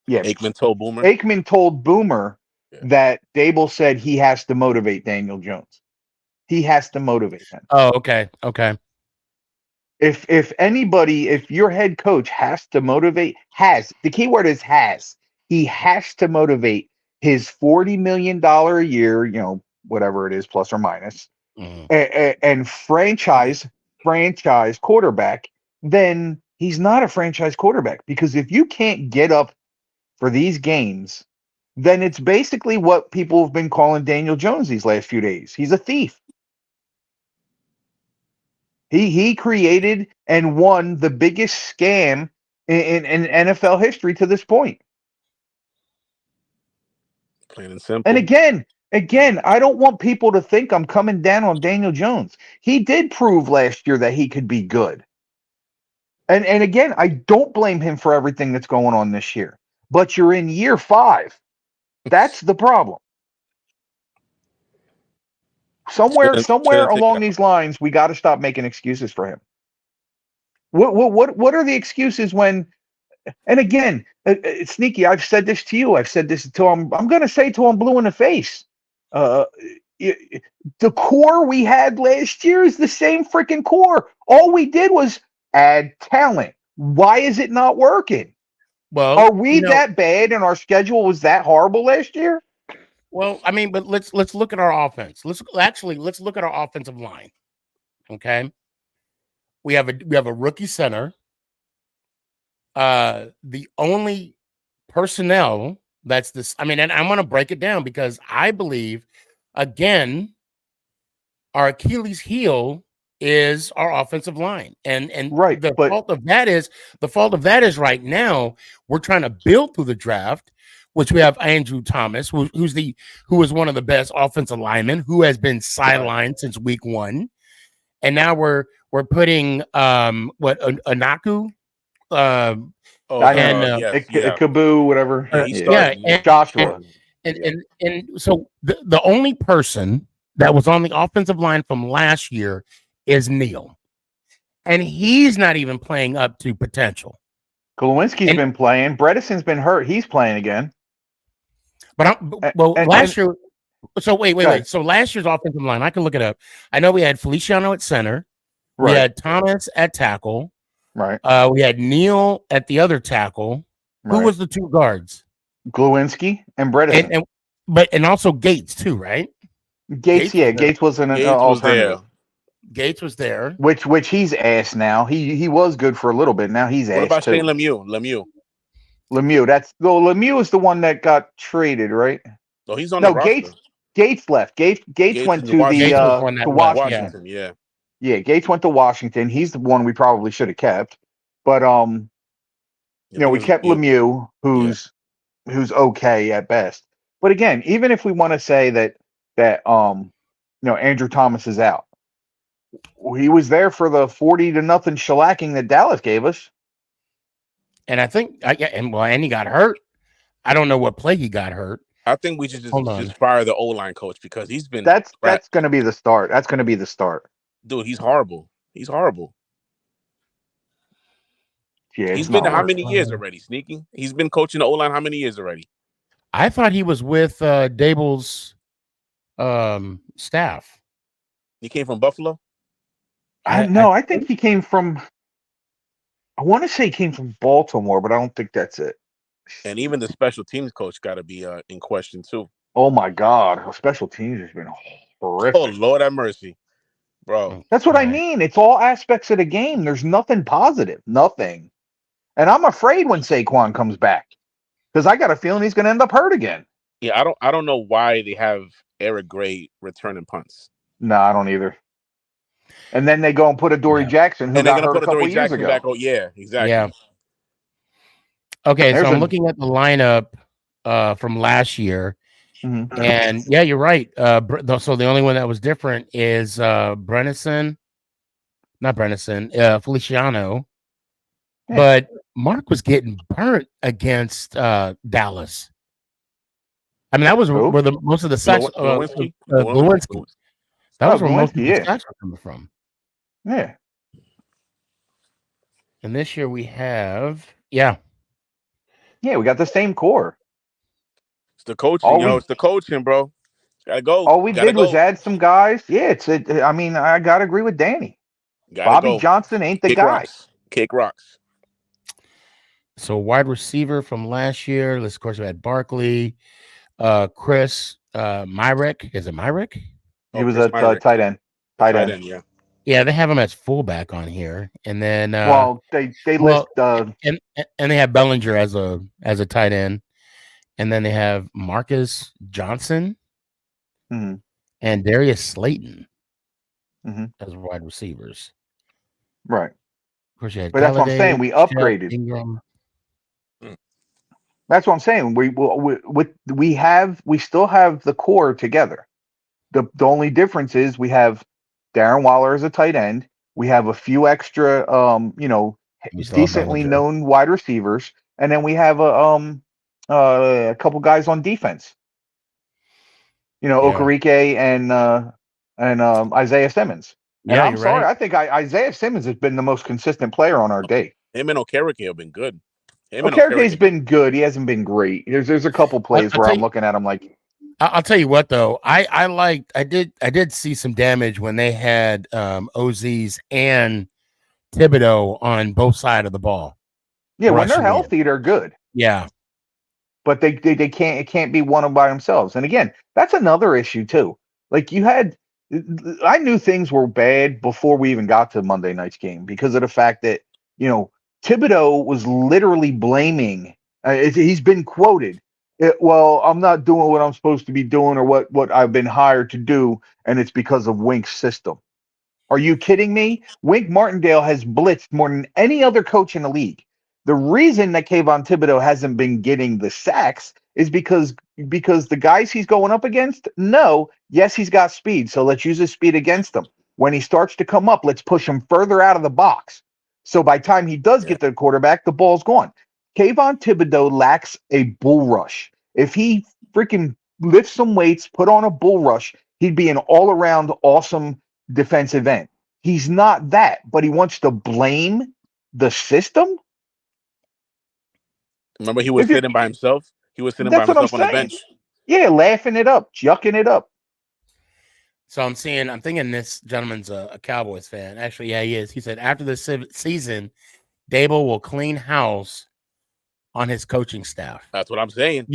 Aikman told Boomer. Aikman told Boomer that Daboll said he has to motivate Daniel Jones. He has to motivate him. Oh, okay. If your head coach has to motivate, the key word is has. He has to motivate his $40 million a year, whatever it is, plus or minus, and franchise quarterback, then he's not a franchise quarterback. Because if you can't get up for these games, then it's basically what people have been calling Daniel Jones these last few days. He's a thief. He created and won the biggest scam in NFL history to this point. Plain and simple. And again, I don't want people to think I'm coming down on Daniel Jones. He did prove last year that he could be good. And again, I don't blame him for everything that's going on this year. But you're in year 5. That's the problem. Somewhere along these lines, we got to stop making excuses for him. What are the excuses when? And again, Sneaky, I've said this to you. I've said this to him. I'm going to say to him blue in the face. the core we had last year is the same freaking core. All we did was add talent. Why is it not working? Well, are we that bad and our schedule was that horrible last year? Well, I mean, but let's look at our offense. Let's look at our offensive line. Okay, we have a rookie center. The only personnel that's this. I mean, and I'm going to break it down because I believe, again, our Achilles heel is our offensive line, and right. The fault of that is right now we're trying to build through the draft, which we have Andrew Thomas, who is one of the best offensive linemen, who has been sidelined since week 1, and now we're putting Anaku. Kaboo, whatever. And Joshua. And so the only person that was on the offensive line from last year is Neal. And he's not even playing up to potential. Kulowinski's been playing. Bredesen's been hurt. He's playing again. But last year. So wait. So last year's offensive line, I can look it up. I know we had Feliciano at center. Right. We had Thomas at tackle. Right. We had Neal at the other tackle. Right. Who was the 2 guards? Glowinski and Bredesen. And also Gates too, right? Gates was an alternative. Gates was there. Which he's ass now. He was good for a little bit. Now he's ass. What about too. Shane Lemieux? Lemieux is the one that got traded, right? No, he's on the roster. Gates left. Gates went to Washington. Yeah, Gates went to Washington. He's the one we probably should have kept. But we kept Lemieux, who's okay at best. But again, even if we want to say that Andrew Thomas is out, he was there for the 40-0 shellacking that Dallas gave us. And I think and he got hurt. I don't know what play he got hurt. I think we should just fire the O-line coach because he's been that's going to be the start. That's going to be the start. Dude, he's horrible. Yeah, he's been how many years already, Sneaky? He's been coaching the O-line how many years already? I thought he was with Dable's staff. He came from Buffalo? I think he came from I want to say he came from Baltimore, but I don't think that's it. And even the special teams coach got to be in question too. Oh my God, special teams has been horrific. Oh Lord have mercy, bro. That's what I mean. It's all aspects of the game. There's nothing positive, nothing. And I'm afraid when Saquon comes back because I got a feeling he's going to end up hurt again. Yeah, I don't know why they have Eric Gray returning punts. No, I don't either. And then they go and put a Dory Jackson who got hurt a couple years ago. Back. Oh yeah, exactly. Yeah. Okay, so I'm looking at the lineup from last year, and yeah, you're right. So the only one that was different is Feliciano. Yeah. But Mark was getting burnt against Dallas. I mean, that was where most of the sacks. Lewinsky. That was where most of the sacks were coming from. Yeah. And this year we have, Yeah, we got the same core. It's the coaching, it's the coaching, bro. Gotta go. All we did was add some guys. Yeah, I mean, I gotta agree with Danny. Bobby Johnson ain't the guy. Kick rocks. So wide receiver from last year. Of course, we had Barkley, Chris, Myrick. Is it Myrick? He was a tight end. Tight end. Yeah. Yeah, they have him as fullback on here, and then they list and they have Bellinger as a tight end, and then they have Marcus Johnson and Darius Slayton as wide receivers. Right. Of course, you had but that's what I'm saying. We upgraded. Ingram. That's what I'm saying. We still have the core together. The only difference is we have Darren Waller as a tight end. We have a few extra, decently known wide receivers, and then we have a couple guys on defense. Okereke and Isaiah Simmons. And I'm sorry, right. I think Isaiah Simmons has been the most consistent player on our day. Him and Okereke have been good. Okereke's been good. He hasn't been great. There's a couple plays where I'm looking at him like, I'll tell you what though, I did see some damage when they had Ozies and Thibodeau on both sides of the ball. Yeah, when they're healthy, they're good. Yeah. But they can't, it can't be one by themselves. And again, that's another issue too. Like I knew things were bad before we even got to Monday night's game because of the fact that, Thibodeau was literally blaming, he's been quoted, well, I'm not doing what I'm supposed to be doing or what I've been hired to do, and it's because of Wink's system. Are you kidding me? Wink Martindale has blitzed more than any other coach in the league. The reason that Kayvon Thibodeau hasn't been getting the sacks is because the guys he's going up against, yes, he's got speed, so let's use his speed against him. When he starts to come up, let's push him further out of the box. So by the time he does get to the quarterback, the ball's gone. Kayvon Thibodeau lacks a bull rush. If he freaking lifts some weights, put on a bull rush, he'd be an all-around awesome defensive end. He's not that, but he wants to blame the system. Remember, he was sitting by himself. He was sitting by himself on the bench. Yeah, laughing it up, yucking it up. So I'm thinking this gentleman's a Cowboys fan. Actually, yeah, he is. He said after the season, Dable will clean house on his coaching staff. That's what I'm saying.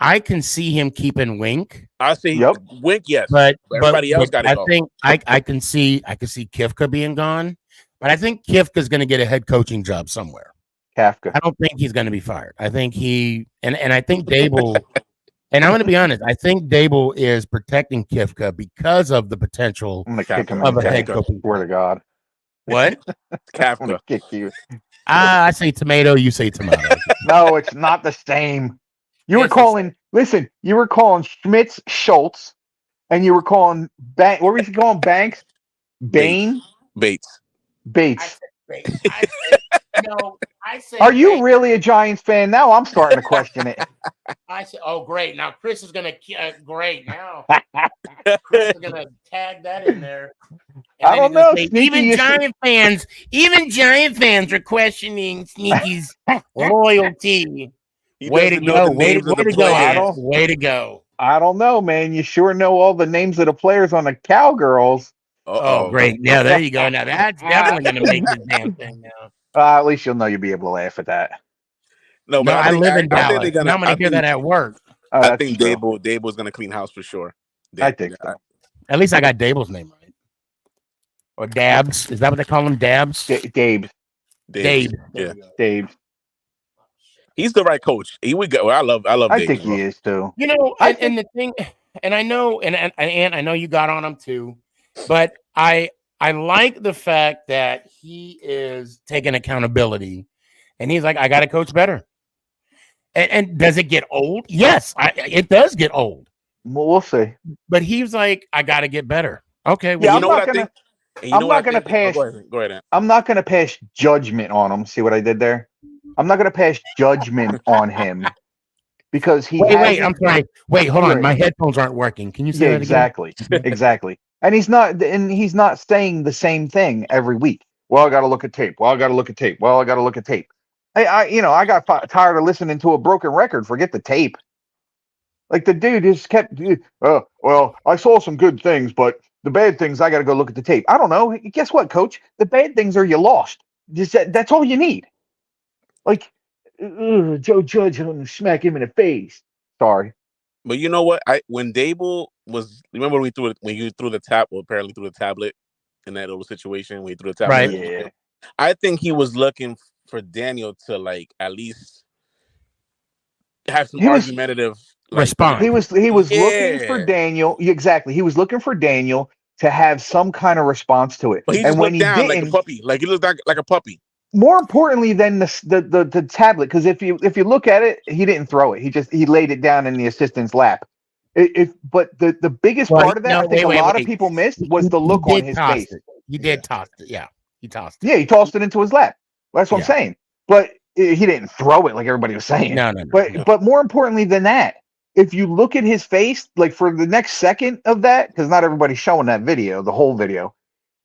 I can see him keeping Wink. I see Wink, yes, but everybody else got it. I think I can see Kifka being gone, but I think Kifka's going to get a head coaching job somewhere. Kafka. I don't think he's going to be fired. I think and I think Dable. And I'm going to be honest. I think Dable is protecting Kifka because of the potential I'm going to kick him of in a head coaching. Swear to God. What? I'm going to kick you. I say tomato. You say tomato. No, it's not the same. You were calling Schmitz Schultz, and you were calling what were you calling Banks? Bates. I said. Are you really a Giants fan? Now I'm starting to question it. I said, "Oh, great! Now Chris is gonna great now. Chris is gonna tag that in there." I don't know. Even Giant fans are questioning Sneaky's loyalty. Way to go! Way to go! I don't know, man. You sure know all the names of the players on the Cowgirls. Oh, great! Yeah, there you go. Now that's definitely gonna make this damn thing now. At least you'll know you'll be able to laugh at that. No, but I live in Dallas. I'm going to hear that at work. I think Dable's going to clean house for sure. I think so. At least I got Dable's name right. Or Dabs. Is that what they call him? Dabs? Dabe. Yeah. Dabe. He's the right coach. He would go. I love I Dabe, think bro. he is too. And the thing, and I know, and I know you got on him too, but I like the fact that he is taking accountability, and he's like, I got to coach better. And does it get old? Yes, it does get old. Well, we'll see. But he's like, I got to get better. Okay. Well, I'm not going to pass. Go ahead. I'm not going to pass judgment on him. See what I did there? I'm not going to pass judgment on him because he. Wait. I'm sorry. Wait, hold on. My headphones aren't working. Can you say that exactly? Exactly. And he's not saying the same thing every week. Well, I got to look at tape. Well, I got to look at tape. Well, I got to look at tape. I got tired of listening to a broken record. Forget the tape. Like the dude just kept. Well, I saw some good things, but the bad things I got to go look at the tape. I don't know. Guess what, Coach? The bad things are you lost. That's all you need. Like Joe Judge, I'm gonna smack him in the face. Sorry. But you know what? When Dable was, remember when you threw the apparently threw the tablet in that little situation when he threw the tablet. Right. Yeah. I think he was looking for Daniel to like at least have some argumentative response. He was looking for Daniel. Exactly. He was looking for Daniel to have some kind of response to it. But he just looked down like a puppy. Like he looked like a puppy. More importantly than the tablet, because if you look at it, he didn't throw it. He laid it down in the assistant's lap. But the biggest part of that, I think a lot of people missed was the look on his face. He did toss it. Yeah, he tossed it. Yeah, he tossed it into his lap. That's what I'm saying. But he didn't throw it like everybody was saying. No. But more importantly than that, if you look at his face, like for the next second of that, because not everybody's showing that video, the whole video,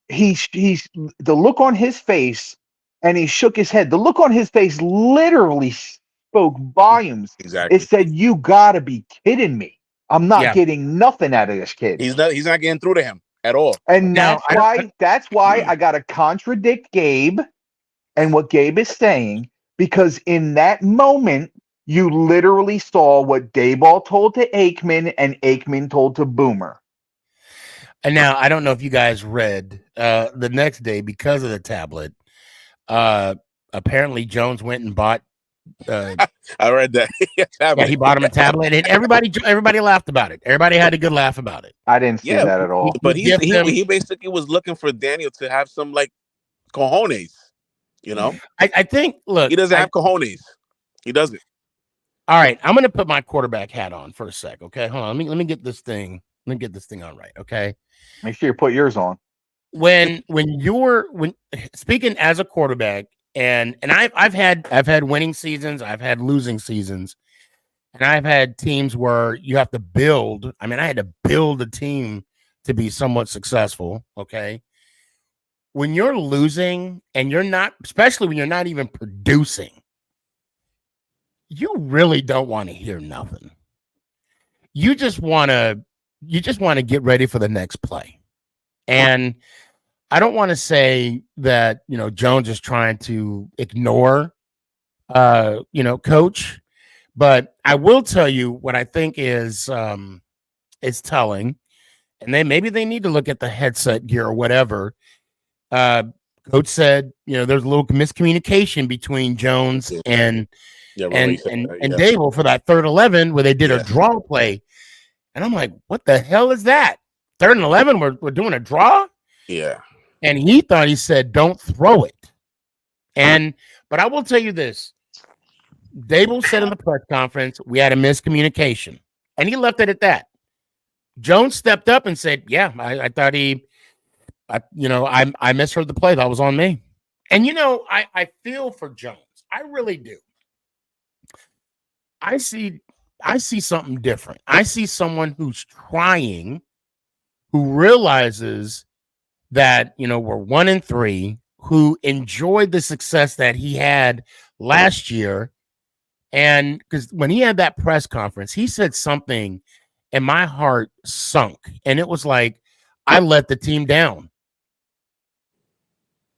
he's the look on his face. And he shook his head. The look on his face literally spoke volumes. Exactly. It said, "You gotta be kidding me." I'm not getting nothing out of this kid. He's not getting through to him at all. And that's why I got to contradict Gabe and what Gabe is saying, because in that moment, you literally saw what Dayball told to Aikman and Aikman told to Boomer. And now I don't know if you guys read the next day, because of the tablet. Apparently Jones went and bought. I read that. Yeah, he bought him a tablet, and everybody laughed about it. Everybody had a good laugh about it. I didn't see that at all. But he basically was looking for Daniel to have some like cojones. You know, I think. Look, he doesn't have cojones. He doesn't. All right, I'm going to put my quarterback hat on for a sec. Okay, hold on. Let me get this thing. Let me get this thing on right. Okay. Make sure you put yours on. When speaking as a quarterback, and I've had winning seasons, I've had losing seasons, and I've had teams where you have to build. I mean, I had to build a team to be somewhat successful. Okay. When you're losing and you're not, especially when you're not even producing, you really don't want to hear nothing. You just want to get ready for the next play. And I don't want to say that, Jones is trying to ignore, coach, but I will tell you what I think is telling, and maybe they need to look at the headset gear or whatever. Coach said, there's a little miscommunication between Jones and Dable for that 3rd 11 where they did a draw play. And I'm like, what the hell is that? 3rd and 11, we're doing a draw? Yeah. And he said, don't throw it. But I will tell you this. Dable said in the press conference, we had a miscommunication. And he left it at that. Jones stepped up and said, yeah, I thought I misheard the play. That was on me. And, I feel for Jones. I really do. I see something different. I see someone who's trying, who realizes that, we're 1-3, who enjoyed the success that he had last year. And because when he had that press conference, he said something and my heart sunk. And it was like, I let the team down.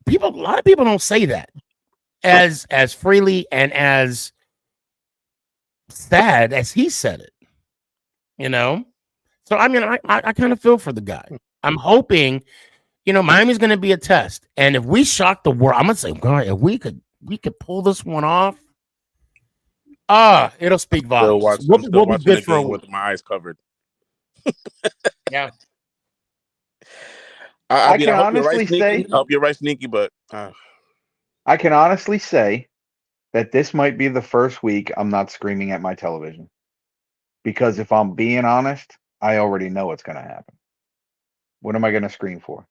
A lot of people don't say that as freely and as sad as he said it, So, I mean, I kind of feel for the guy. I'm hoping, Miami's going to be a test. And if we shock the world, I'm going to say, God, if we could pull this one off, it'll speak volumes. We'll be good for a week. With my eyes covered. Yeah. I can honestly say, I hope you're right, Sneaky, but I can honestly say that this might be the first week I'm not screaming at my television. Because if I'm being honest, I already know what's going to happen. What am I going to scream for?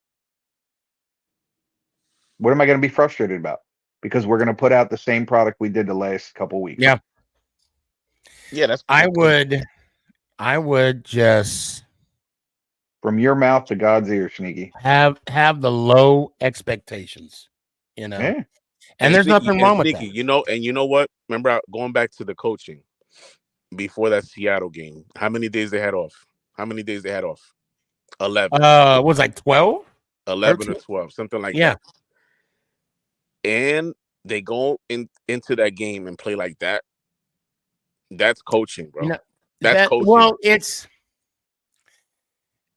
What am I going to be frustrated about? Because we're going to put out the same product we did the last couple weeks. Yeah. Yeah, that's cool. I would just, from your mouth to God's ear, Sneaky, have the low expectations, Yeah. And there's nothing wrong with that. And you know what? Remember going back to the coaching before that Seattle game, how many days they had off? 11. Was like 12? 11 or 12, something like that. And they go into that game and play like that. That's coaching, bro. That's coaching. Well, it's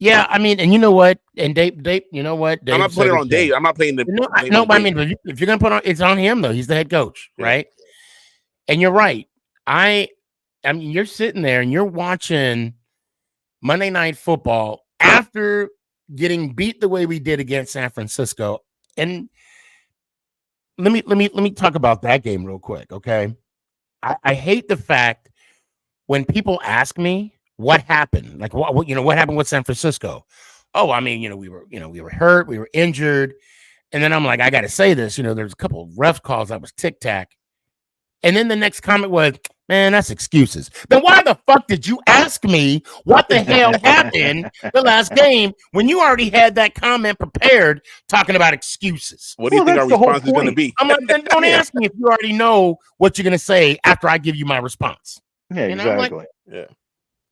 I mean, and you know what? And Dave, you know what? Dave, I'm not putting it on Dave. I'm not playing the. I mean, if you're gonna put on, it's on him though. He's the head coach, right? And you're right. I mean, you're sitting there and you're watching Monday Night Football after getting beat the way we did against San Francisco. And let me talk about that game real quick, okay? I hate the fact when people ask me what happened, like what happened with San Francisco. Oh, I mean, we were hurt, we were injured, and then I'm like, I got to say this, there's a couple of ref calls that was tic tac, and then the next comment was, man, that's excuses. Then why the fuck did you ask me what the hell happened the last game when you already had that comment prepared talking about excuses? What do you think our response is going to be? I'm like, then don't ask me if you already know what you're going to say after I give you my response. Yeah, exactly.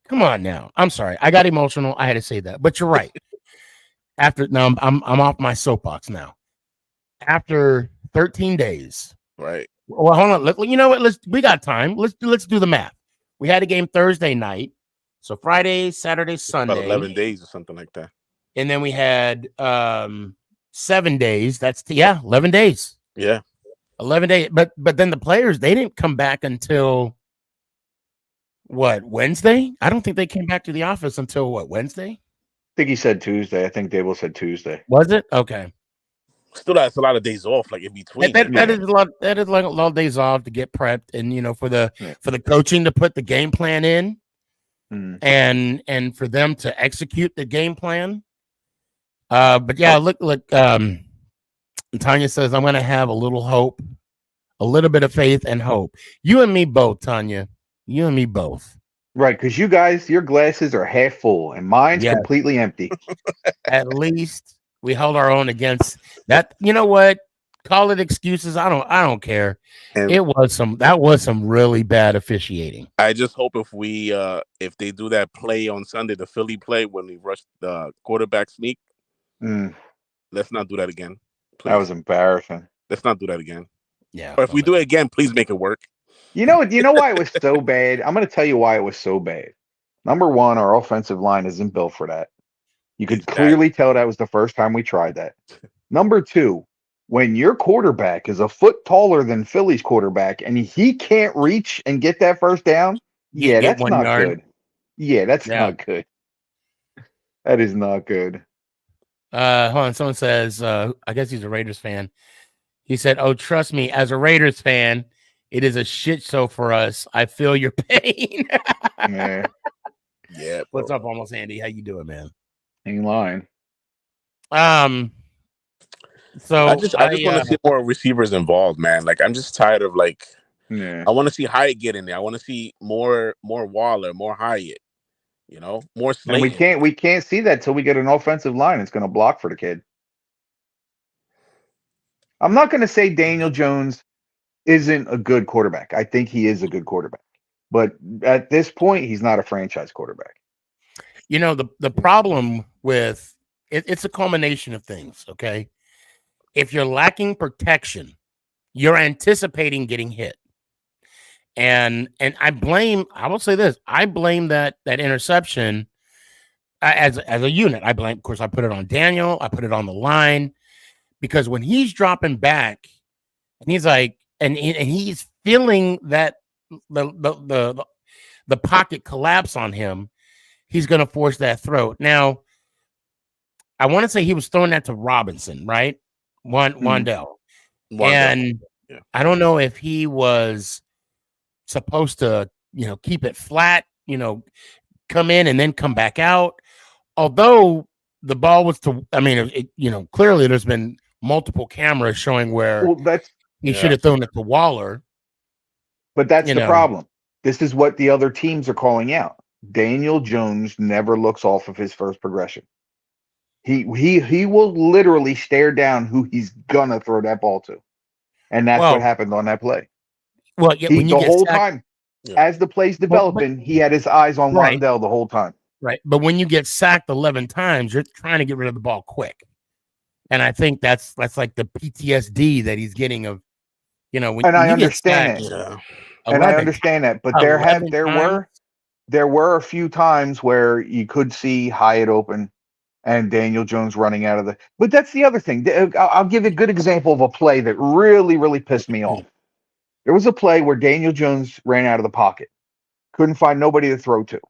Come on now. I'm sorry. I got emotional. I had to say that. But you're right. Now I'm off my soapbox now. After 13 days. Right. Well, hold on. You know what? We got time. Let's do the math. We had a game Thursday night. So Friday, Saturday, Sunday. About 11 days or something like that. And then we had 7 days. That's 11 days. Yeah. 11 days. But then the players, they didn't come back until what, Wednesday? I don't think they came back to the office until what, Wednesday? I think he said Tuesday. I think Dable said Tuesday. Was it? Okay. Still, that's a lot of days off, like in between. That is a lot. That is like a lot of days off to get prepped, and for the coaching to put the game plan in, and for them to execute the game plan. But yeah, look. Tanya says I'm going to have a little hope, a little bit of faith and hope. You and me both, Tanya. You and me both. Right, because you guys, your glasses are half full, and mine's completely empty. At least we held our own against that. You know what? Call it excuses. I don't care. And that was some really bad officiating. I just hope if they do that play on Sunday, the Philly play when we rush the quarterback sneak, let's not do that again. Please. That was embarrassing. Let's not do that again. Yeah. Or if we do it again, please make it work. You know why it was so bad? I'm going to tell you why it was so bad. Number one, our offensive line isn't built for that. You could clearly tell that was the first time we tried that. Number two, when your quarterback is a foot taller than Philly's quarterback and he can't reach and get that first down, that's not good. Yeah, that's not good. That is not good. Hold on. Someone says, I guess he's a Raiders fan. He said, "Oh, trust me, as a Raiders fan, it is a shit show for us. I feel your pain." Yeah. Yeah. What's up, Almost Andy? How you doing, man? Ain't lying. So I just want to see more receivers involved, man. Like I'm just tired of I want to see Hyatt get in there. I want to see more Waller, more Hyatt. More Slayton. And we can't see that till we get an offensive line that's going to block for the kid. I'm not going to say Daniel Jones isn't a good quarterback. I think he is a good quarterback. But at this point, he's not a franchise quarterback. The problem with it's a culmination of things, okay? If you're lacking protection, you're anticipating getting hit. And I will say this, I blame that interception as a unit. I put it on Daniel, I put it on the line, because when he's dropping back and he's like, and he's feeling that the pocket collapse on him, he's going to force that throw. Now, I want to say he was throwing that to Robinson, right? Wandell. And I don't know if he was supposed to, keep it flat, come in and then come back out. Although the ball was clearly there's been multiple cameras showing where he should have thrown it to Waller. But that's the problem. This is what the other teams are calling out. Daniel Jones never looks off of his first progression. He will literally stare down who he's gonna throw that ball to, and that's what happened on that play. Well, the whole time, as the play's developing, he had his eyes on Wandell the whole time. Right, but when you get sacked 11 times, you're trying to get rid of the ball quick, and I think that's like the PTSD that he's getting of, I understand that. And I understand that, but there were a few times where you could see Hyatt open and Daniel Jones running out of the. But that's the other thing. I'll give you a good example of a play that really, really pissed me off. There was a play where Daniel Jones ran out of the pocket, couldn't find nobody to throw to,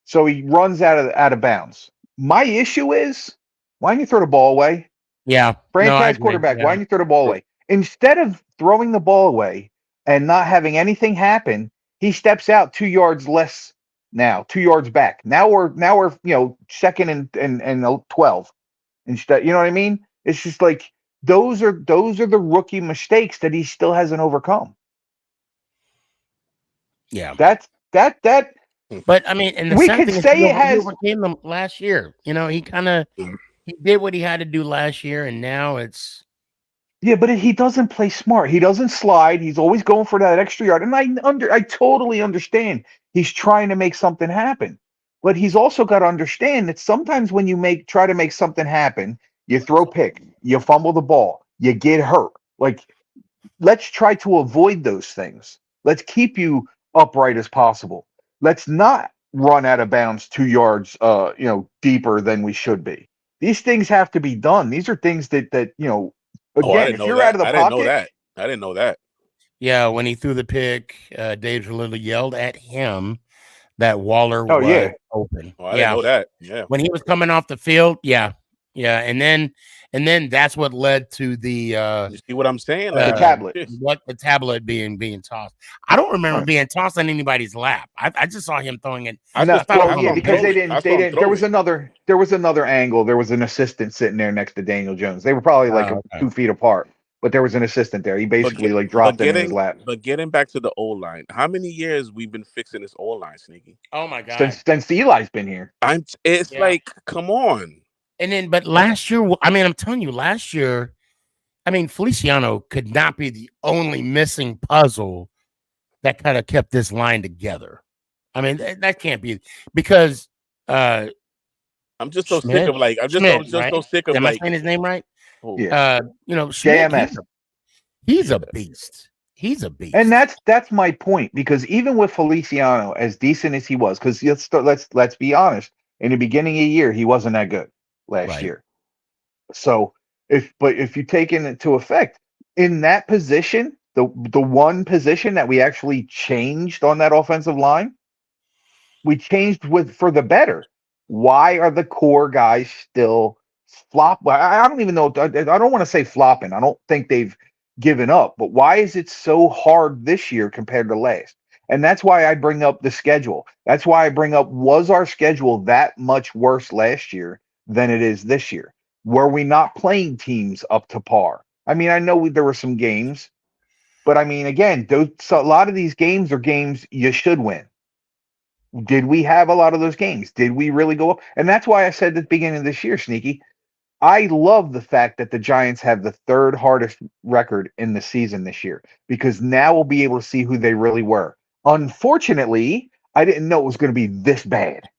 so he runs out of bounds. My issue is, why didn't you throw the ball away? Yeah, franchise quarterback. Why didn't you throw the ball away instead of throwing the ball away and not having anything happen? He steps out 2 yards less. Now 2 yards back. Now we're second and 12 instead. You know what I mean? It's just like those are the rookie mistakes that he still hasn't overcome. Yeah, that. But I mean, and we could say it has overcame them last year. He did what he had to do last year, and now it's. Yeah, but he doesn't play smart. He doesn't slide. He's always going for that extra yard. And I totally understand. He's trying to make something happen. But he's also got to understand that sometimes when you try to make something happen, you throw pick, you fumble the ball, you get hurt. Like, let's try to avoid those things. Let's keep you upright as possible. Let's not run out of bounds 2 yards, deeper than we should be. These things have to be done. These are things that Oh, I again, didn't if know you're that. out of the I didn't know pocket, that. I didn't know that. Yeah, when he threw the pick, Dave literally yelled at him that Waller oh was yeah, open. Oh, I didn't know that. Yeah. When he was coming off the field, yeah, and then that's what led to the You see what I'm saying? the Like, tablet. what the tablet being tossed. I don't remember Right. being tossed on anybody's lap. I just saw him throwing it. I No, just thought, well, I yeah, saw him because throw they it. I didn't. They saw him didn't. There throw was it. another angle. There was an assistant sitting there next to Daniel Jones. They were probably like Okay. 2 feet apart, but there was an assistant there. He basically dropped it in his lap. But getting back to the O line, how many years we've been fixing this O line, Sneaky? Oh my god! Since Eli's been here. It's like, come on. And then, but last year, I mean, I'm telling you, last year, I mean, Feliciano could not be the only missing puzzle that kind of kept this line together. I mean, that can't be because I'm just so Schmidt, sick of like I'm just Schmidt, so right? sick of Am like I saying his name right? Yeah. Schmidt, JMS. he's a beast. He's a beast. And that's my point, because even with Feliciano, as decent as he was, because let's be honest, in the beginning of the year he wasn't that good last year. So if you take into effect in that position, the one position that we actually changed on that offensive line, we changed for the better. Why are the core guys still flop? I don't even know. I don't want to say flopping. I don't think they've given up, but why is it so hard this year compared to last? And that's why I bring up the schedule. That's why I bring up, was our schedule that much worse last year than it is this year? Were we not playing teams up to par? I mean, I know there were some games, but I mean, again, a lot of these games are games you should win. Did we have a lot of those games? Did we really go up? And that's why I said at the beginning of this year, Sneaky, I love the fact that the Giants have the third hardest record in the season this year, because now we'll be able to see who they really were. Unfortunately, I didn't know it was going to be this bad.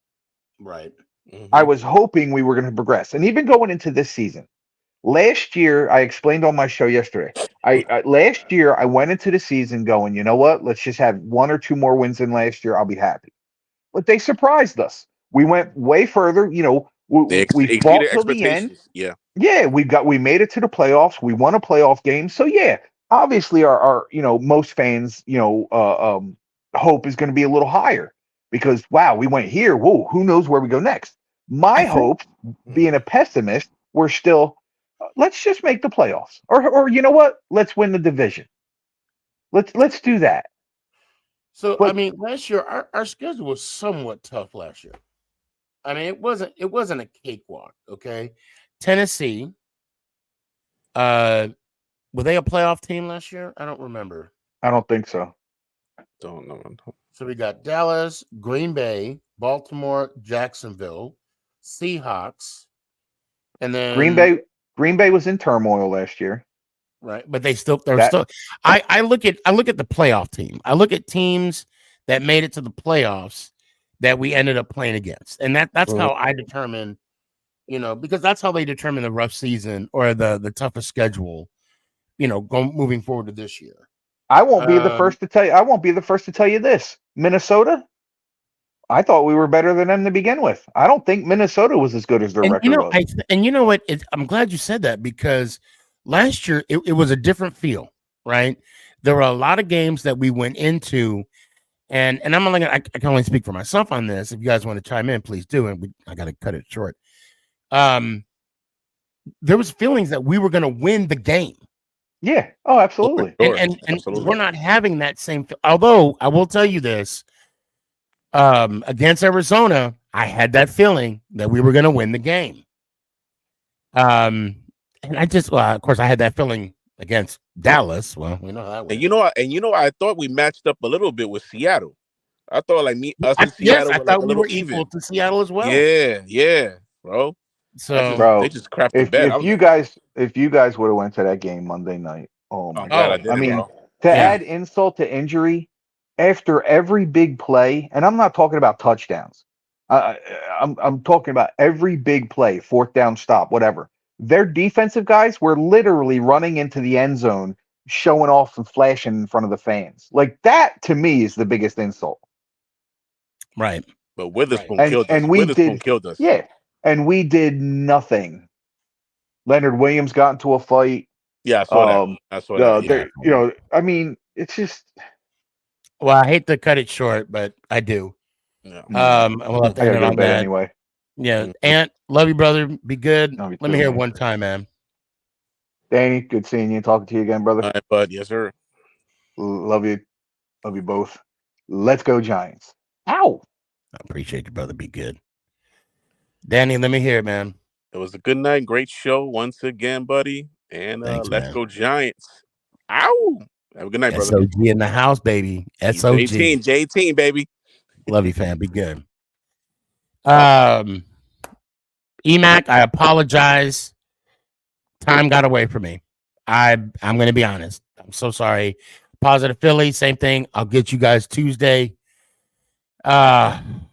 Right. Mm-hmm. I was hoping we were going to progress. And even going into this season, last year, I explained on my show yesterday, last year I went into the season going, you know what? Let's just have 1 or 2 more wins than last year. I'll be happy. But they surprised us. We went way further. You know, we fought till the end. Yeah, we made it to the playoffs. We won a playoff game. So yeah, obviously our most fans hope is going to be a little higher, because wow, we went here. Whoa, who knows where we go next? My hope, being a pessimist, we're still let's just make the playoffs, or you know what? Let's win the division. Let's do that. So I mean, last year our schedule was somewhat tough last year. I mean, it wasn't a cakewalk. Okay, Tennessee. Were they a playoff team last year? I don't remember. I don't think so. Don't know. So we got Dallas, Green Bay, Baltimore, Jacksonville, Seahawks, and then Green Bay was in turmoil last year. Right, but they're still. I look at the playoff team. I look at teams that made it to the playoffs that we ended up playing against, and that's how I determine, because that's how they determine the rough season or the toughest schedule, moving forward to this year. I won't be the first to tell you. I won't be the first to tell you this. Minnesota, I thought we were better than them to begin with. I don't think Minnesota was as good as their record was. And you know what? I'm glad you said that, because last year it was a different feel, right? There were a lot of games that we went into, and I can only speak for myself on this. If you guys want to chime in, please do. And I got to cut it short. There was feelings that we were going to win the game. Yeah. Oh, absolutely. And we're not having that same. Although I will tell you this, against Arizona, I had that feeling that we were going to win the game. And I just, of course, I had that feeling against Dallas. Well, we know that. And you know, I thought we matched up a little bit with Seattle. I thought us and Seattle I were thought like we were even. equal to Seattle as well. Yeah, bro. So they just crapped the bed. If you guys would have went to that game Monday night, oh my God! I mean, add insult to injury, after every big play, and I'm not talking about touchdowns. I'm talking about every big play, fourth down stop, whatever. Their defensive guys were literally running into the end zone, showing off and flashing in front of the fans. Like that to me is the biggest insult. Right. But Witherspoon killed us. And we Witherspoon killed us. Yeah. And we did nothing. Leonard Williams got into a fight. Yeah, I saw that. I saw that. Yeah. You know, I mean, it's just. Well, I hate to cut it short, but I do. Yeah. We'll have to end it on that. Anyway. Yeah. Ant, love you, brother. Be good. Let me hear it one time, man. Danny, good seeing you and talking to you again, brother. All right, bud. Yes, sir. Love you. Love you both. Let's go, Giants. Ow. I appreciate you, brother. Be good. Danny, let me hear it, man. It was a good night. Great show once again, buddy. And Thanks, let's man. go, Giants. Ow. Have a good night, brother. SOG in the house, baby. SOG. J18, baby. Love you, fam. Be good. EMAC, I apologize. Time got away from me. I'm going to be honest. I'm so sorry. Positive Philly, same thing. I'll get you guys Tuesday. Come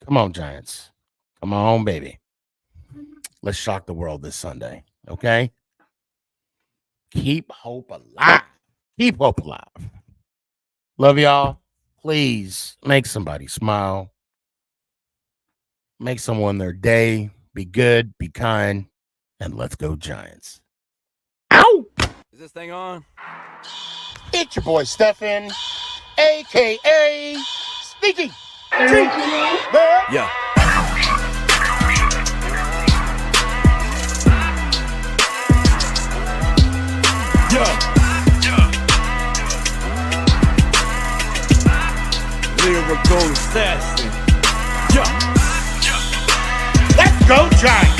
on, Giants. Come on, baby. Let's shock the world this Sunday, okay? Keep hope alive. Keep hope alive. Love y'all. Please make somebody smile. Make someone their day. Be good, be kind, and let's go, Giants. Ow! Is this thing on? It's your boy, Stefan, a.k.a. SneakyG. Yeah. Lyrical assassin. Let's go, Giants.